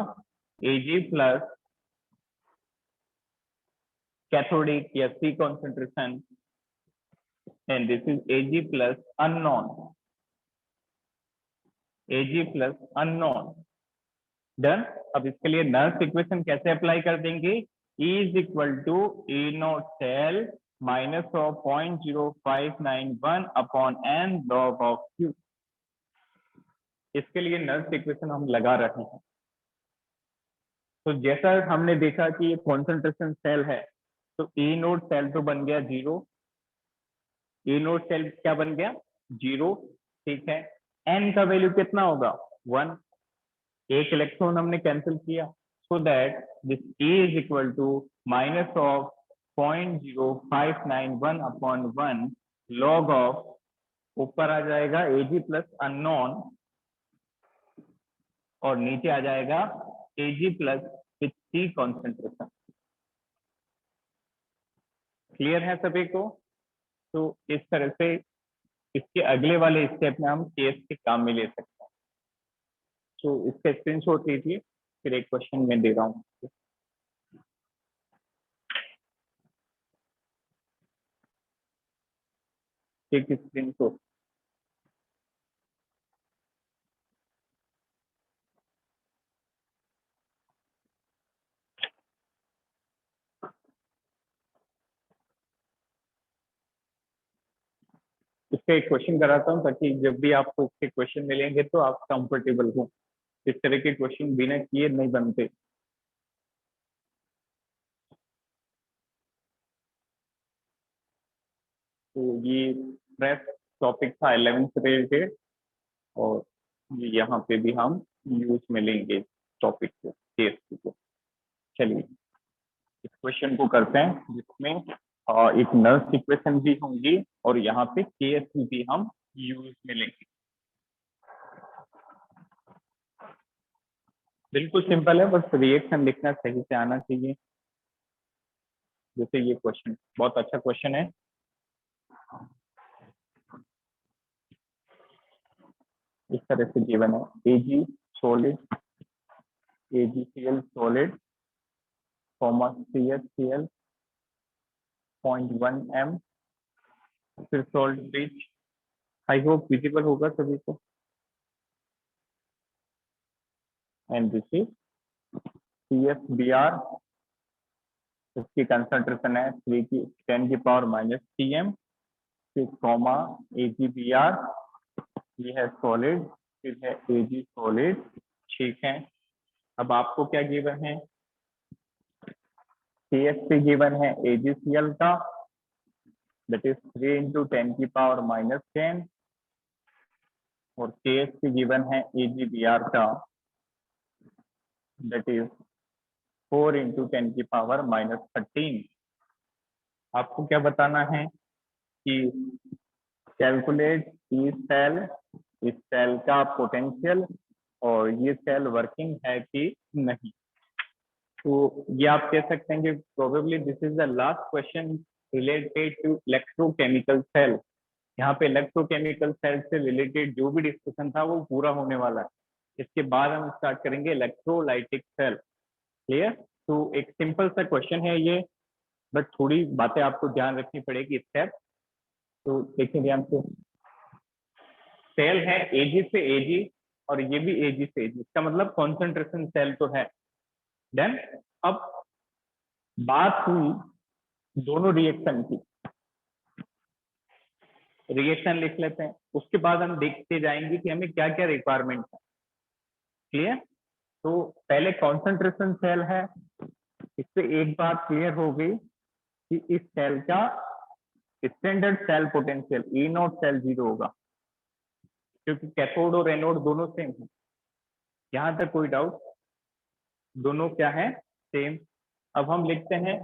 Ag प्लस कैथोडिक या C concentration, and this is Ag plus unknown, Ag plus unknown, done. अब इसके लिए नर्व्स इक्वेशन कैसे अप्लाई कर देंगे, E is equal to E naught cell minus of 0.0591 upon n log of Q, इसके लिए nerves equation हम लगा रहे हैं। तो जैसा हमने देखा कि ये कॉन्सेंट्रेशन सेल है, तो E नोट सेल तो बन गया 0, E नोट सेल क्या बन गया 0, ठीक है। n का वैल्यू कितना होगा 1, एक इलेक्ट्रॉन हमने कैंसिल किया, so that this E is equal to minus of 0.0591 upon 1 log of, ऊपर आ जाएगा Ag प्लस अननोन और नीचे आ जाएगा Ag plus with C concentration, clear है सभी को। तो इस तरह से इसके अगले वाले स्टेप में हम केस के काम में ले सकते हैं। तो इसका स्क्रीनशॉट लीजिए, फिर एक क्वेश्चन मैं दे रहा हूँ, एक स्क्रीनशॉट। इसका एक क्वेश्चन कराता हूँ ताकि जब भी आपको इसके क्वेश्चन मिलेंगे तो आप कंफर्टेबल हो। इस तरह के क्वेश्चन बिना किए नहीं बनते। तो ये फ्रेश टॉपिक था 11th से रिलेटेड, और यहाँ पे भी हम यूज में लेंगे टॉपिक को, केस को। चलिए इस क्वेश्चन को करते हैं जिसमें एक नर्स इक्वेशन भी होंगी और यहाँ पे केस भी हम यूज में लेंगे। बिल्कुल सिंपल है, बस रिएक्शन लिखना सही से आना चाहिए। जैसे ये क्वेश्चन बहुत अच्छा क्वेश्चन है। इस तरह से गिवन है Ag solid, AgCl solid, CHCl 0.1 m, फिर salt bridge. I hope visible होगा सभी को। एंड दिस इज CFBr, इसकी कंसंट्रेशन है 3 की 10 की पावर -3m, फिर कॉमा AgBr, ये है सॉलिड, फिर है Ag सॉलिड। ठीक है, अब आपको क्या गिवन है? CH गिवन है AgCl का, दैट इज 3 इंटू 10 की पावर -10, और KH गिवन है AgBr का, दैट इज 4 इंटू 10 की पावर -13। आपको क्या बताना है कि कैलकुलेट ई सेल, इस सेल का पोटेंशियल, और ये सेल वर्किंग है कि नहीं। तो ये आप कह सकते हैं कि probably this is the last question related to electrochemical cell. यहाँ पे इलेक्ट्रोकेमिकल सेल से रिलेटेड जो भी डिस्कशन था वो पूरा होने वाला है। इसके बाद हम स्टार्ट करेंगे इलेक्ट्रोलाइटिक सेल। क्लियर? तो एक सिंपल सा क्वेश्चन है ये, बट थोड़ी बातें आपको ध्यान रखनी पड़ेगी स्टेप। तो देखिए ध्यान से, सेल है Ag से Ag और ये भी Ag से Ag, इसका मतलब कॉन्सेंट्रेशन सेल तो है। देन अब बात हुई दोनों रिएक्शन की, रिएक्शन लिख लेते हैं, उसके बाद हम देखते जाएंगे कि हमें क्या क्या रिक्वायरमेंट है। क्लियर? तो पहले कॉन्सेंट्रेशन सेल है, इससे एक बात क्लियर हो गई कि इस सेल का standard cell potential E naught cell 0 होगा, क्योंकि कैथोड और एनोड दोनों सेम है। यहां तक कोई डाउट? दोनों क्या है? सेम। अब हम लिखते हैं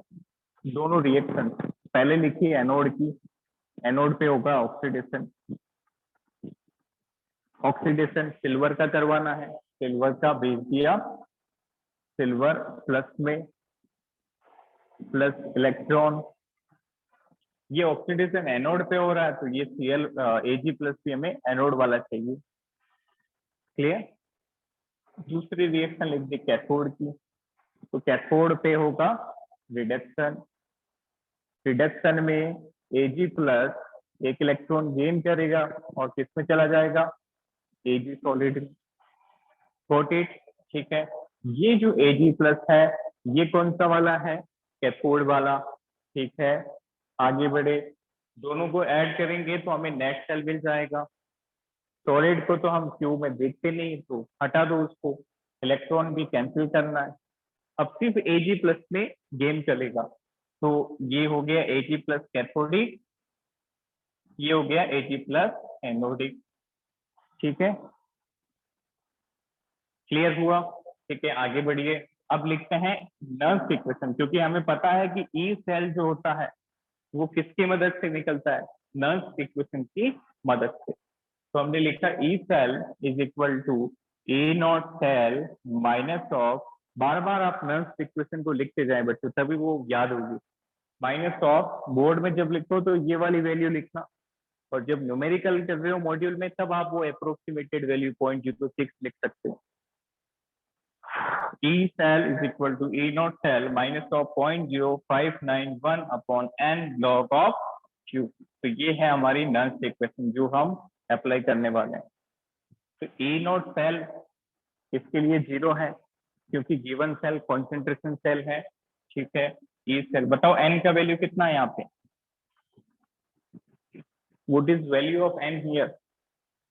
दोनों रिएक्शन। पहले लिखिए एनोड की, एनोड पे होगा ऑक्सीडेशन। ऑक्सीडेशन सिल्वर का करवाना है, सिल्वर का भेज दिया, सिल्वर प्लस में प्लस इलेक्ट्रॉन। ये ऑक्सीडेशन एनोड पे हो रहा है, तो ये Cl Ag प्लस भी हमें एनोड वाला चाहिए। क्लियर? दूसरी रिएक्शन लिख दी कैथोड की, तो कैथोड पे होगा रिडक्शन। रिडक्शन में Ag प्लस एक इलेक्ट्रॉन गेन करेगा और किसमें चला जाएगा? Ag solid. Got it? ठीक है, ये जो Ag प्लस है ये कौन सा वाला है? कैथोड वाला। ठीक है, आगे बढ़े, दोनों को ऐड करेंगे तो हमें नेट सेल मिल जाएगा। सॉलिड को तो हम क्यू में देखते नहीं, तो हटा दो उसको, इलेक्ट्रॉन भी कैंसिल करना है। अब सिर्फ Ag प्लस में गेम चलेगा, तो ये हो गया Ag प्लस कैथोडिक, ये हो गया Ag प्लस एनोडिक। ठीक है, क्लियर हुआ? ठीक है, आगे बढ़िए। अब लिखते हैं नर्स इक्वेशन, क्योंकि हमें पता है कि ई सेल जो होता है वो किसकी मदद से निकलता है? नर्स इक्वेशन की मदद से। तो हमने लिखा E cell is equal to E naught cell minus of, बार बार आप नर्स इक्वेशन को लिखते जाएं बच्चों, तभी वो याद होगी। माइनस ऑफ, बोर्ड में जब लिखो तो ये वाली वैल्यू लिखना, और जब न्यूमेरिकल कर रहे हो मॉड्यूल में तब आप वो अप्रोक्सीमेटेड वैल्यू 0.06 लिख सकते हो। E cell is equal to E naught cell minus of 0.0591 upon n log of Q। तो ये है हमारी नर्स इक्वेशन जो हम अप्लाई करने वाले हैं। तो E नॉट सेल इसके लिए 0 है, क्योंकि गिवन सेल कॉन्सेंट्रेशन सेल है। ठीक है, E सेल बताओ n का वैल्यू कितना है यहाँ पे? What is value of n here?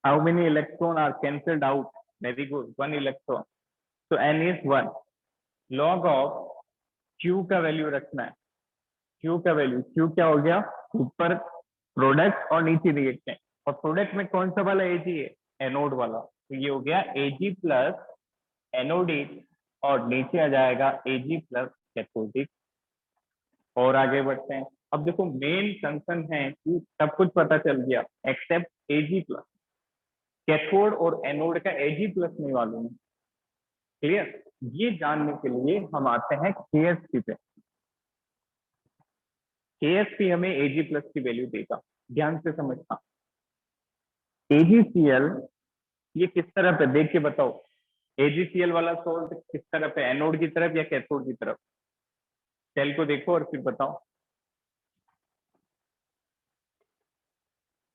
How many electron are cancelled out? Very good, 1 electron. So n is 1. Log of q का वैल्यू रखना है. q का वैल्यू, q क्या हो गया? ऊपर प्रोडक्ट और नीचे रिएक्टेंट. और प्रोडक्ट में कौन सा वाला Ag है? एनोड वाला. तो ये हो गया Ag प्लस एनोडिक और नीचे आ जाएगा Ag प्लस कैथोडिक. और आगे बढ़ते हैं. अब देखो मेन कंसर्न है कि सब कुछ पता चल गया एक्सेप्ट Ag प्लस. कैथोड और एनोड का Ag प्लस नहीं मालूम है. क्लियर? ये जानने के लिए हम आते हैं KSP पे. KSP हमें Ag प्लस की वैल्यू देगा. ध्यान से समझना. AgCl ये किस तरफ है देख के बताओ. AgCl वाला सोल्ट किस तरफ है? एनोड की तरफ या कैथोड की तरफ? सेल को देखो और फिर बताओ.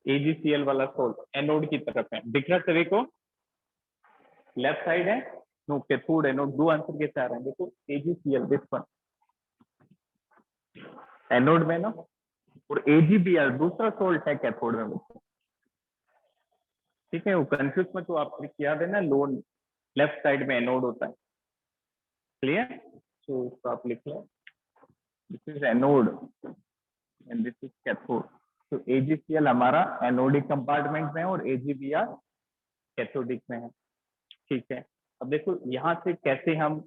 AgCl वाला सोल्ट एनोड की तरफ है. दिख रहा सभी को? लेफ्ट साइड है. No, cathode anode. दो आंसर कैसे आ रहे हैं? देखो AgCl दिस वन एनोड में ना, और AgBr दूसरा सोल्ट है कैथोड में. ठीक है, वो कंफ्यूज मत हो. आप याद है ना, लोन लेफ्ट साइड में एनोड होता है. क्लियर? तो आप लिख लो this is anode and this is cathode. तो AgCl हमारा एनोडिक कंपार्टमेंट में है और AgBr कैथोडिक में है. ठीक है. अब देखो यहाँ से कैसे हम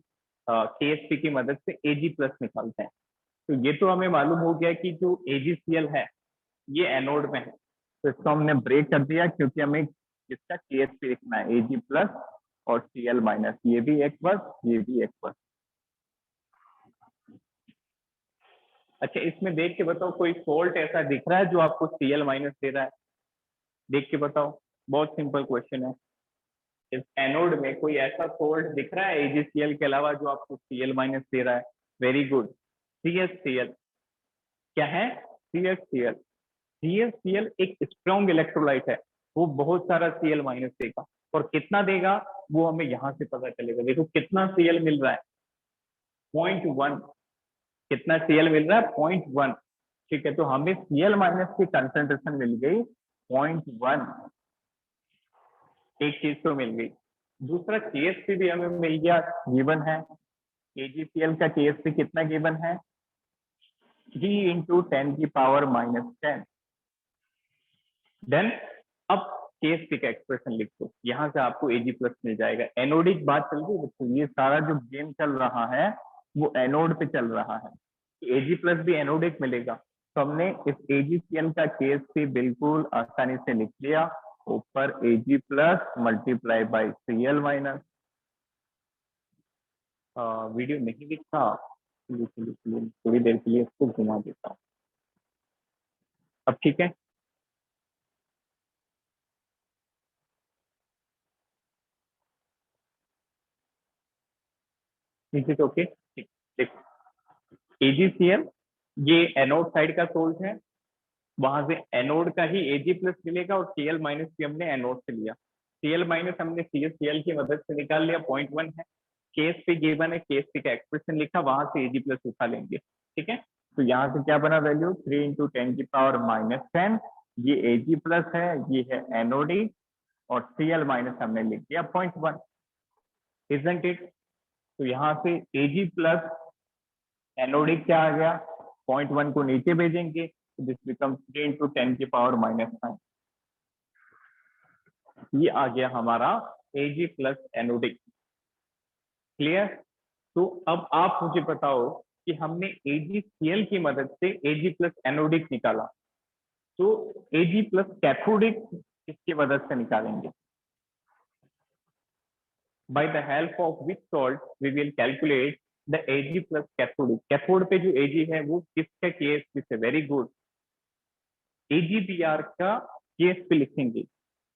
KSP की मदद से Ag प्लस निकालते हैं. तो ये तो हमें मालूम हो गया कि जो AgCl है ये एनोड में है. तो इसको हमने ब्रेक कर दिया क्योंकि हमें इसका KSP लिखना है Ag प्लस और Cl माइनस. ये भी एक बस, ये भी एक बस. अच्छा, इसमें देख के बताओ कोई सोल्ट ऐसा दिख रहा है जो आपको Cl माइनस दे रहा है? देख के बताओ. बहुत सिंपल क्वेश्चन है. इस एनोड में कोई ऐसा सोल्ट दिख रहा है AgCl के अलावा जो आपको Cl माइनस दे रहा है? Very good. CHCl. क्या है? CHCl. CHCl एक स्ट्रॉन्ग इलेक्ट्रोलाइट है. वो बहुत सारा Cl माइनस देगा. और कितना देगा वो हमें यहाँ से पता चलेगा. देखो कितना Cl मिल रहा है? 0.1. कितना Cl मिल रहा है? 0.1. ठीक है, तो हमें Cl माइनस की कंसेंट्रेशन मिल गई 0.1. एक चीज तो मिल गई. दूसरा KSP भी हमें मिल गया, गिवन है. AgCl का KSP कितना गिवन है? 3 × 10⁻⁻10. देन अब KSP का एक्सप्रेशन लिख दो. यहाँ से आपको Ag प्लस मिल जाएगा. एनोडिक बात चल रही है. तो ये सारा जो गेम चल रहा है वो एनोड पे चल रहा है. Ag प्लस भी एनोडिक मिलेगा. तो हमने इस AgCl का KSP बिल्कुल आसानी से लिख लिया. ऊपर Ag plus multiply by Cl minus. Video नहीं दिखता. थोड़ी देर के लिए इसको घुमा देता हूँ. अब ठीक है? ठीक है, ओके. देखो AgCl ये एनोड साइड का सोल्ट है. वहां से एनोड का ही Ag प्लस मिलेगा और Cl माइनस भी हमने एनोड से लिया. Cl माइनस हमने CHCl की मदद से निकाल लिया. 0.1 है. KSP गिवन है. KSP का एक्सप्रेशन लिखा, वहां से Ag प्लस उठा लेंगे. ठीक है. तो यहाँ से क्या बना वैल्यू? 3 × 10⁻⁻10. ये Ag प्लस है, ये है एनोडिक, और Cl माइनस हमने लिख दिया 0.1. Isn't it? तो यहाँ से Ag प्लस एनोडिक क्या आ गया? 0.1 को नीचे भेजेंगे. This become 3 × 10⁻⁻9. ये आ गया हमारा Ag प्लस एनोडिक. क्लियर? तो अब आप मुझे बताओ कि हमने AgCl की मदद से Ag प्लस एनोडिक निकाला. तो Ag प्लस कैथोडिक इसकी मदद से निकालेंगे. By the help of which salt we will calculate the Ag plus cathodic. Cathode पे जो Ag है वो किसका KSP से? Very good. AgBr का KSP लिखेंगे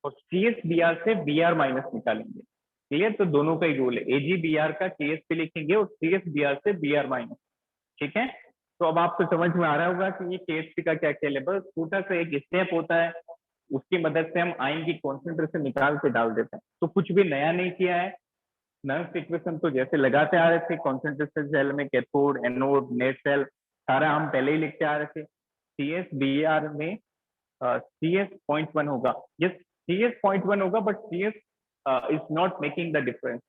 और CSBr से Br माइनस निकालेंगे. क्लियर? तो दोनों का ही रूल है. AgBr का KSP लिखेंगे और CSBr से Br माइनस. ठीक है. तो अब आपको समझ में आ रहा होगा कि ये KSP का क्या खेल है. बस छोटा सा एक स्टेप होता है, उसकी मदद से हम आयन की कॉन्सेंट्रेशन निकाल के डाल देते हैं. तो कुछ भी नया नहीं किया है. नर्स इक्वेशन तो जैसे लगाते आ रहे थे कॉन्सेंट्रेशन सेल में, कैथोड एनोड नेट सेल सारा हम पहले ही लिखते आ रहे थे. CSBr में सी एस 0.1 होगा, यस सी एस 0.1 होगा, but C S is not making the difference.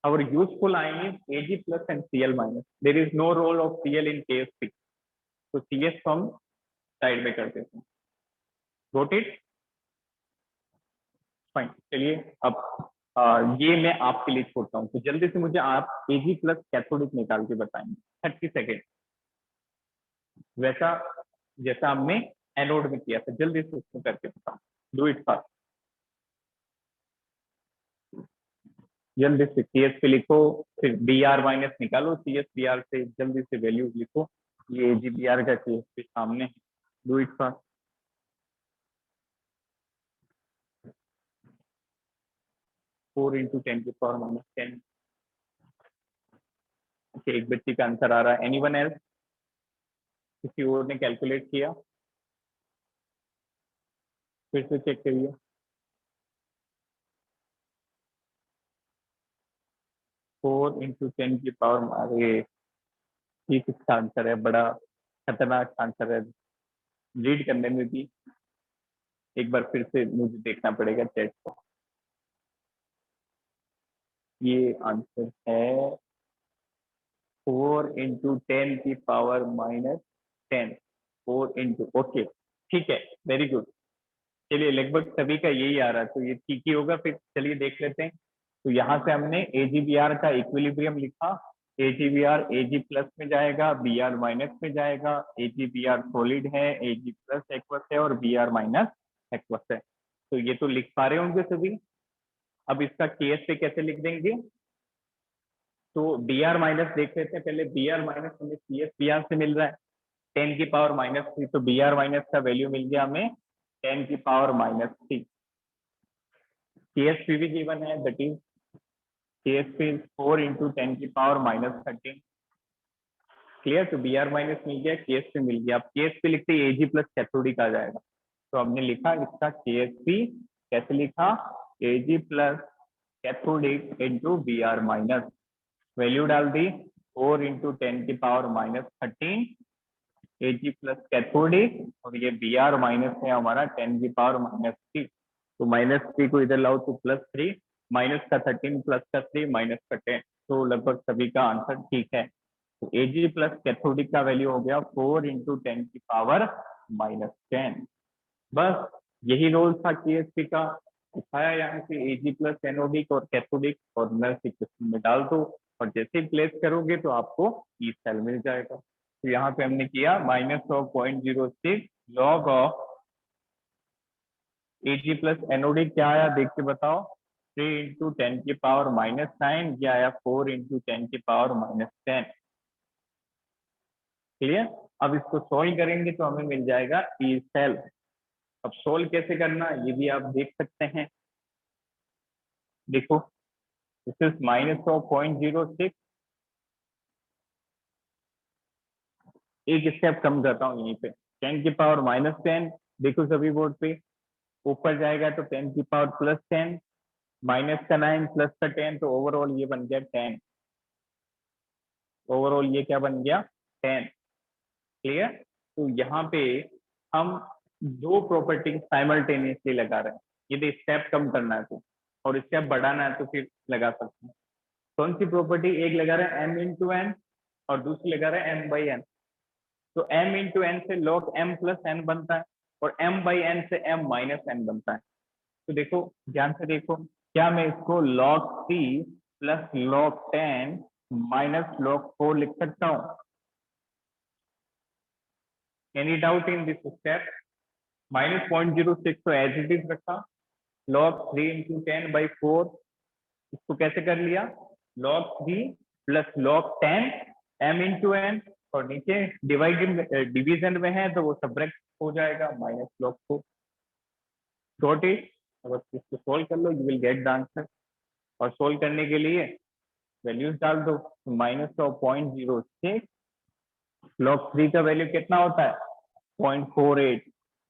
Our useful ion is Ag plus and Cl minus. There is no role of Cl in KSP. So CS हम side में कर देते हैं. Got it? Fine. चलिए अब ये मैं आपके लिए छोड़ता हूँ. तो जल्दी से मुझे आप Ag plus कैथोडिक निकाल के बताएंगे. 30 सेकेंड. वैसा जैसा हमने एनोड में किया था, जल्दी से उसको करके बताओ. Do it fast. जल्दी से CS पे लिखो, फिर Br माइनस निकालो CS Br से, जल्दी से वैल्यूज लिखो. ये Ag Br का CS पे सामने. Do it fast. 4 into 10 की पावर माइनस 10. ओके, एक बच्ची का आंसर आ रहा है. Anyone else? किसी और ने कैलकुलेट किया? फिर से चेक करिए. फोर इंटू 10 की पावर, अरे ये किसका आंसर है? बड़ा खतरनाक आंसर है. रीड करने में भी एक बार फिर से मुझे देखना पड़ेगा चैट को. ये आंसर है 4 इंटू 10 की पावर माइनस 10. 4 इंटू, ओके ठीक है, वेरी गुड. चलिए लगभग सभी का यही आ रहा है, तो ये ठीक ही होगा. फिर चलिए देख लेते हैं. तो यहाँ से हमने AgBr का इक्विलिब्रियम लिखा. AgBr Ag प्लस में जाएगा, Br माइनस में जाएगा. AgBr सॉलिड है, Ag प्लस एक्वस है और Br माइनस एक्वस है. तो ये तो लिख पा रहे होंगे सभी. अब इसका केएस पे कैसे लिख देंगे? तो Br माइनस देख लेते हैं पहले. Br माइनस हमें CS Br से मिल रहा है 10 की पावर माइनस 3. तो Br माइनस का वैल्यू मिल गया हमें 10 की पावर माइनस 3. KSP भी गिवन है, that is KSP is 4 into 10 की पावर माइनस 13. क्लियर? तो Br माइनस मिल गया, KSP मिल गया. अब KSP लिखते ही Ag प्लस कैथोडिक आ जाएगा. तो हमने लिखा इसका KSP कैसे लिखा? Ag plus cathodic into Br minus. Value डाल दी 4 इंटू 10 की power minus 13 Ag plus cathodic, और ये Br माइनस है हमारा 10 की पावर माइनस 3. तो माइनस 3 को इधर लाओ तो प्लस 3, माइनस का 13 प्लस का 3 माइनस का 10. तो लगभग सभी का आंसर ठीक है. तो Ag प्लस कैथोडिक का वैल्यू हो गया 4 इंटू 10 की पावर माइनस 10. बस यही रोल था KSP का. दिखाया यहाँ से Ag प्लस एनोडिक और कैथोडिक, और नर्स इक्वेशन में डाल दो, और जैसे ही प्लेस करोगे तो आपको ई सेल मिल जाएगा. तो यहाँ पे हमने किया minus of 0.06 log of Ag plus anodic. क्या आया देख के बताओ? 3 इंटू 10 की पावर माइनस 9. ये आया 4 इंटू 10 की पावर माइनस 10. क्लियर? अब इसको सोल्व करेंगे तो हमें मिल जाएगा ई सेल. अब सोल्व कैसे करना ये भी आप देख सकते हैं. देखो, दिस इज माइनस ऑफ 0.06. एक स्टेप कम करता हूँ यहीं पे. 10 की पावर माइनस 10, देखो सभी बोर्ड पे. ऊपर जाएगा तो 10 की पावर प्लस 10, माइनस का 9 प्लस का 10, तो ओवरऑल ये बन गया 10. ओवरऑल ये क्या बन गया? 10. क्लियर? तो यहाँ पे हम दो प्रॉपर्टी साइमल्टेनियसली लगा रहे हैं. यदि स्टेप कम करना है तो, और स्टेप बढ़ाना है तो फिर लगा सकते हैं. कौन सी प्रॉपर्टी? एक लगा रहे हैं m इंटू एन, और दूसरी लगा रहे हैं m बाई एन. तो m इंटू एन से log m प्लस एन बनता है, और m बाई एन से m माइनस एन बनता है. तो देखो ध्यान से देखो, क्या मैं इसको log 3 plus log 10 minus log 4 लिख सकता हूँ? Any doubt in this step? Minus 0.06 तो एज इट इज रखा. log 3 इंटू 10 बाई 4, इसको कैसे कर लिया? log 3 plus log 10 m into n, और नीचे डिवीजन में है तो वो सब्ट्रैक्ट हो जाएगा माइनस log 4. Got it? अब इसको सोल्व कर लो, you will get the answer. और सोल्व करने के लिए वैल्यूज डाल दो. माइनस ऑफ 0.06, log 3 का वैल्यू कितना होता है? 0.48.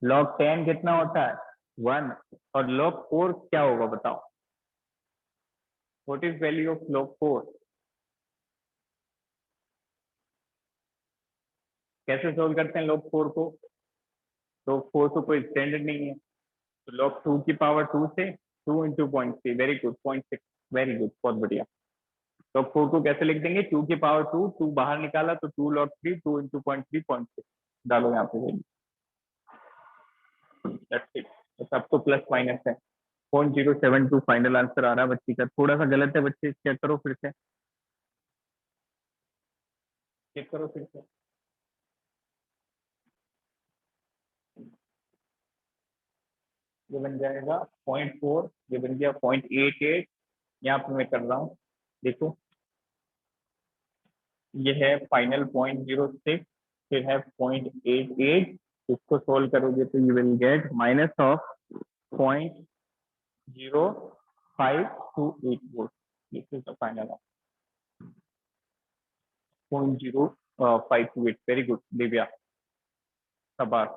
log 10 कितना होता है? 1. और log 4 क्या होगा बताओ? What is value of log 4? कैसे सोल्व करते हैं log 4 को? तो 4 तो कोई स्टैंडर्ड नहीं है, तो log 2 की पावर 2 से 2 into 0.3, very good, 0.6, very good, बहुत बढ़िया। log 4 को कैसे लिख देंगे, 2 की पावर 2, 2 बाहर निकाला तो 2 log 3, 2 इंटू 0.3, 0.6 डालो यहाँ पे वैल्यू, दैट्स इट। बस अब तो प्लस माइनस है। 0.072 फाइनल आंसर आ रहा है बच्ची का, थोड़ा सा गलत है बच्चे, चेक करो फिर से, चेक करो फिर से। ये बन जाएगा 0.4, ये बन गया 0.88, यहाँ पे मैं कर रहा हूँ, देखो ये है फाइनल 0.06, फिर है 0.88, इसको सोल्व करोगे तो you will get minus of 0.0528 volt, this is the final 0.0528, very good Divya, शाबाश,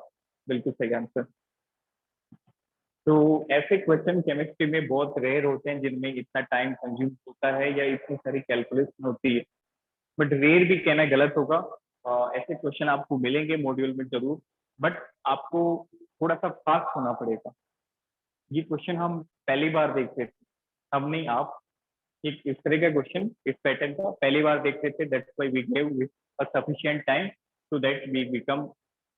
बिल्कुल सही आंसर। तो ऐसे क्वेश्चन केमिस्ट्री में बहुत रेयर होते हैं जिनमें इतना टाइम कंज्यूम होता है या इतनी सारी कैलकुलेशन होती है, बट रेयर भी कहना गलत होगा। ऐसे क्वेश्चन आपको मिलेंगे मॉड्यूल में जरूर, बट आपको थोड़ा सा फास्ट होना पड़ेगा। ये क्वेश्चन हम पहली बार देख रहे थे, हम नहीं आप, एक इस तरह का क्वेश्चन इस पैटर्न का पहली बार देख रहे थे, that's why we give a sufficient time so that we become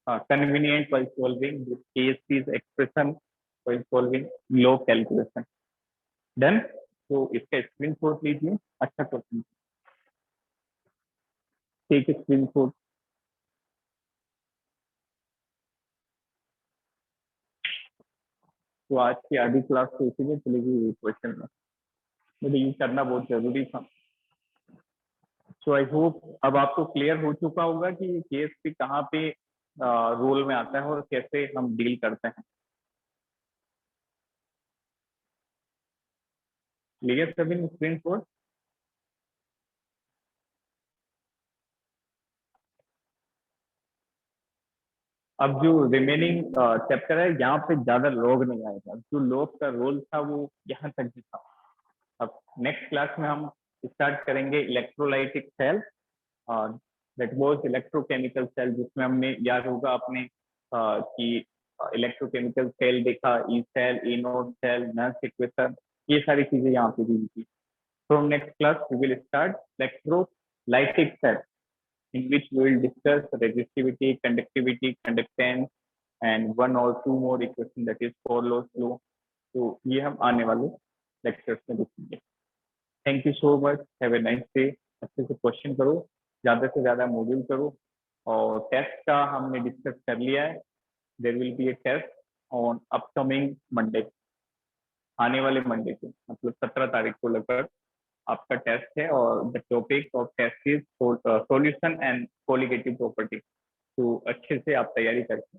convenient while solving this KSP's expression while solving low calculation. Done? तो इसका स्क्रीनशॉट लीजिए, अच्छा क्वेश्चन, टेक स्क्रीनशॉट। तो आज की आधी क्लास तो इसीलिए चलेगी क्वेश्चन में, मुझे ये करना बहुत जरूरी था। सो आई होप अब आपको क्लियर हो चुका होगा कि केएसपी कहाँ पे रोल में आता है और कैसे हम डील करते हैं। क्लियर सभी स्क्रीनशॉट? अब जो रिमेनिंग चैप्टर है यहाँ पे ज्यादा लॉग नहीं आएगा, जो लॉग का रोल था वो यहाँ तक ही था। अब नेक्स्ट क्लास में हम स्टार्ट करेंगे electrolytic cell, that was electrochemical cell, जिसमें हमने याद होगा अपने कि इलेक्ट्रोकेमिकल सेल देखा, E cell, E naught cell, Nernst equation, ये सारी चीजें यहाँ पे दी थी। So next class we will start electrolytic cell, in which we will discuss resistivity, conductivity, conductance, and one or two more equation, that is for laws law. तो ये हम आने वाले लेक्चर्स में देखेंगे। Thank you so much, have a nice day. अच्छे से question करो, ज्यादा से ज्यादा मॉड्यूल करो, और टेस्ट का हमने डिस्कस कर लिया है। There will be a test on upcoming Monday, आने वाले मंडे को, मतलब 17 तारीख को लगभग आपका टेस्ट है, और the topic of test is solution and colligative property. तो अच्छे से आप तैयारी करके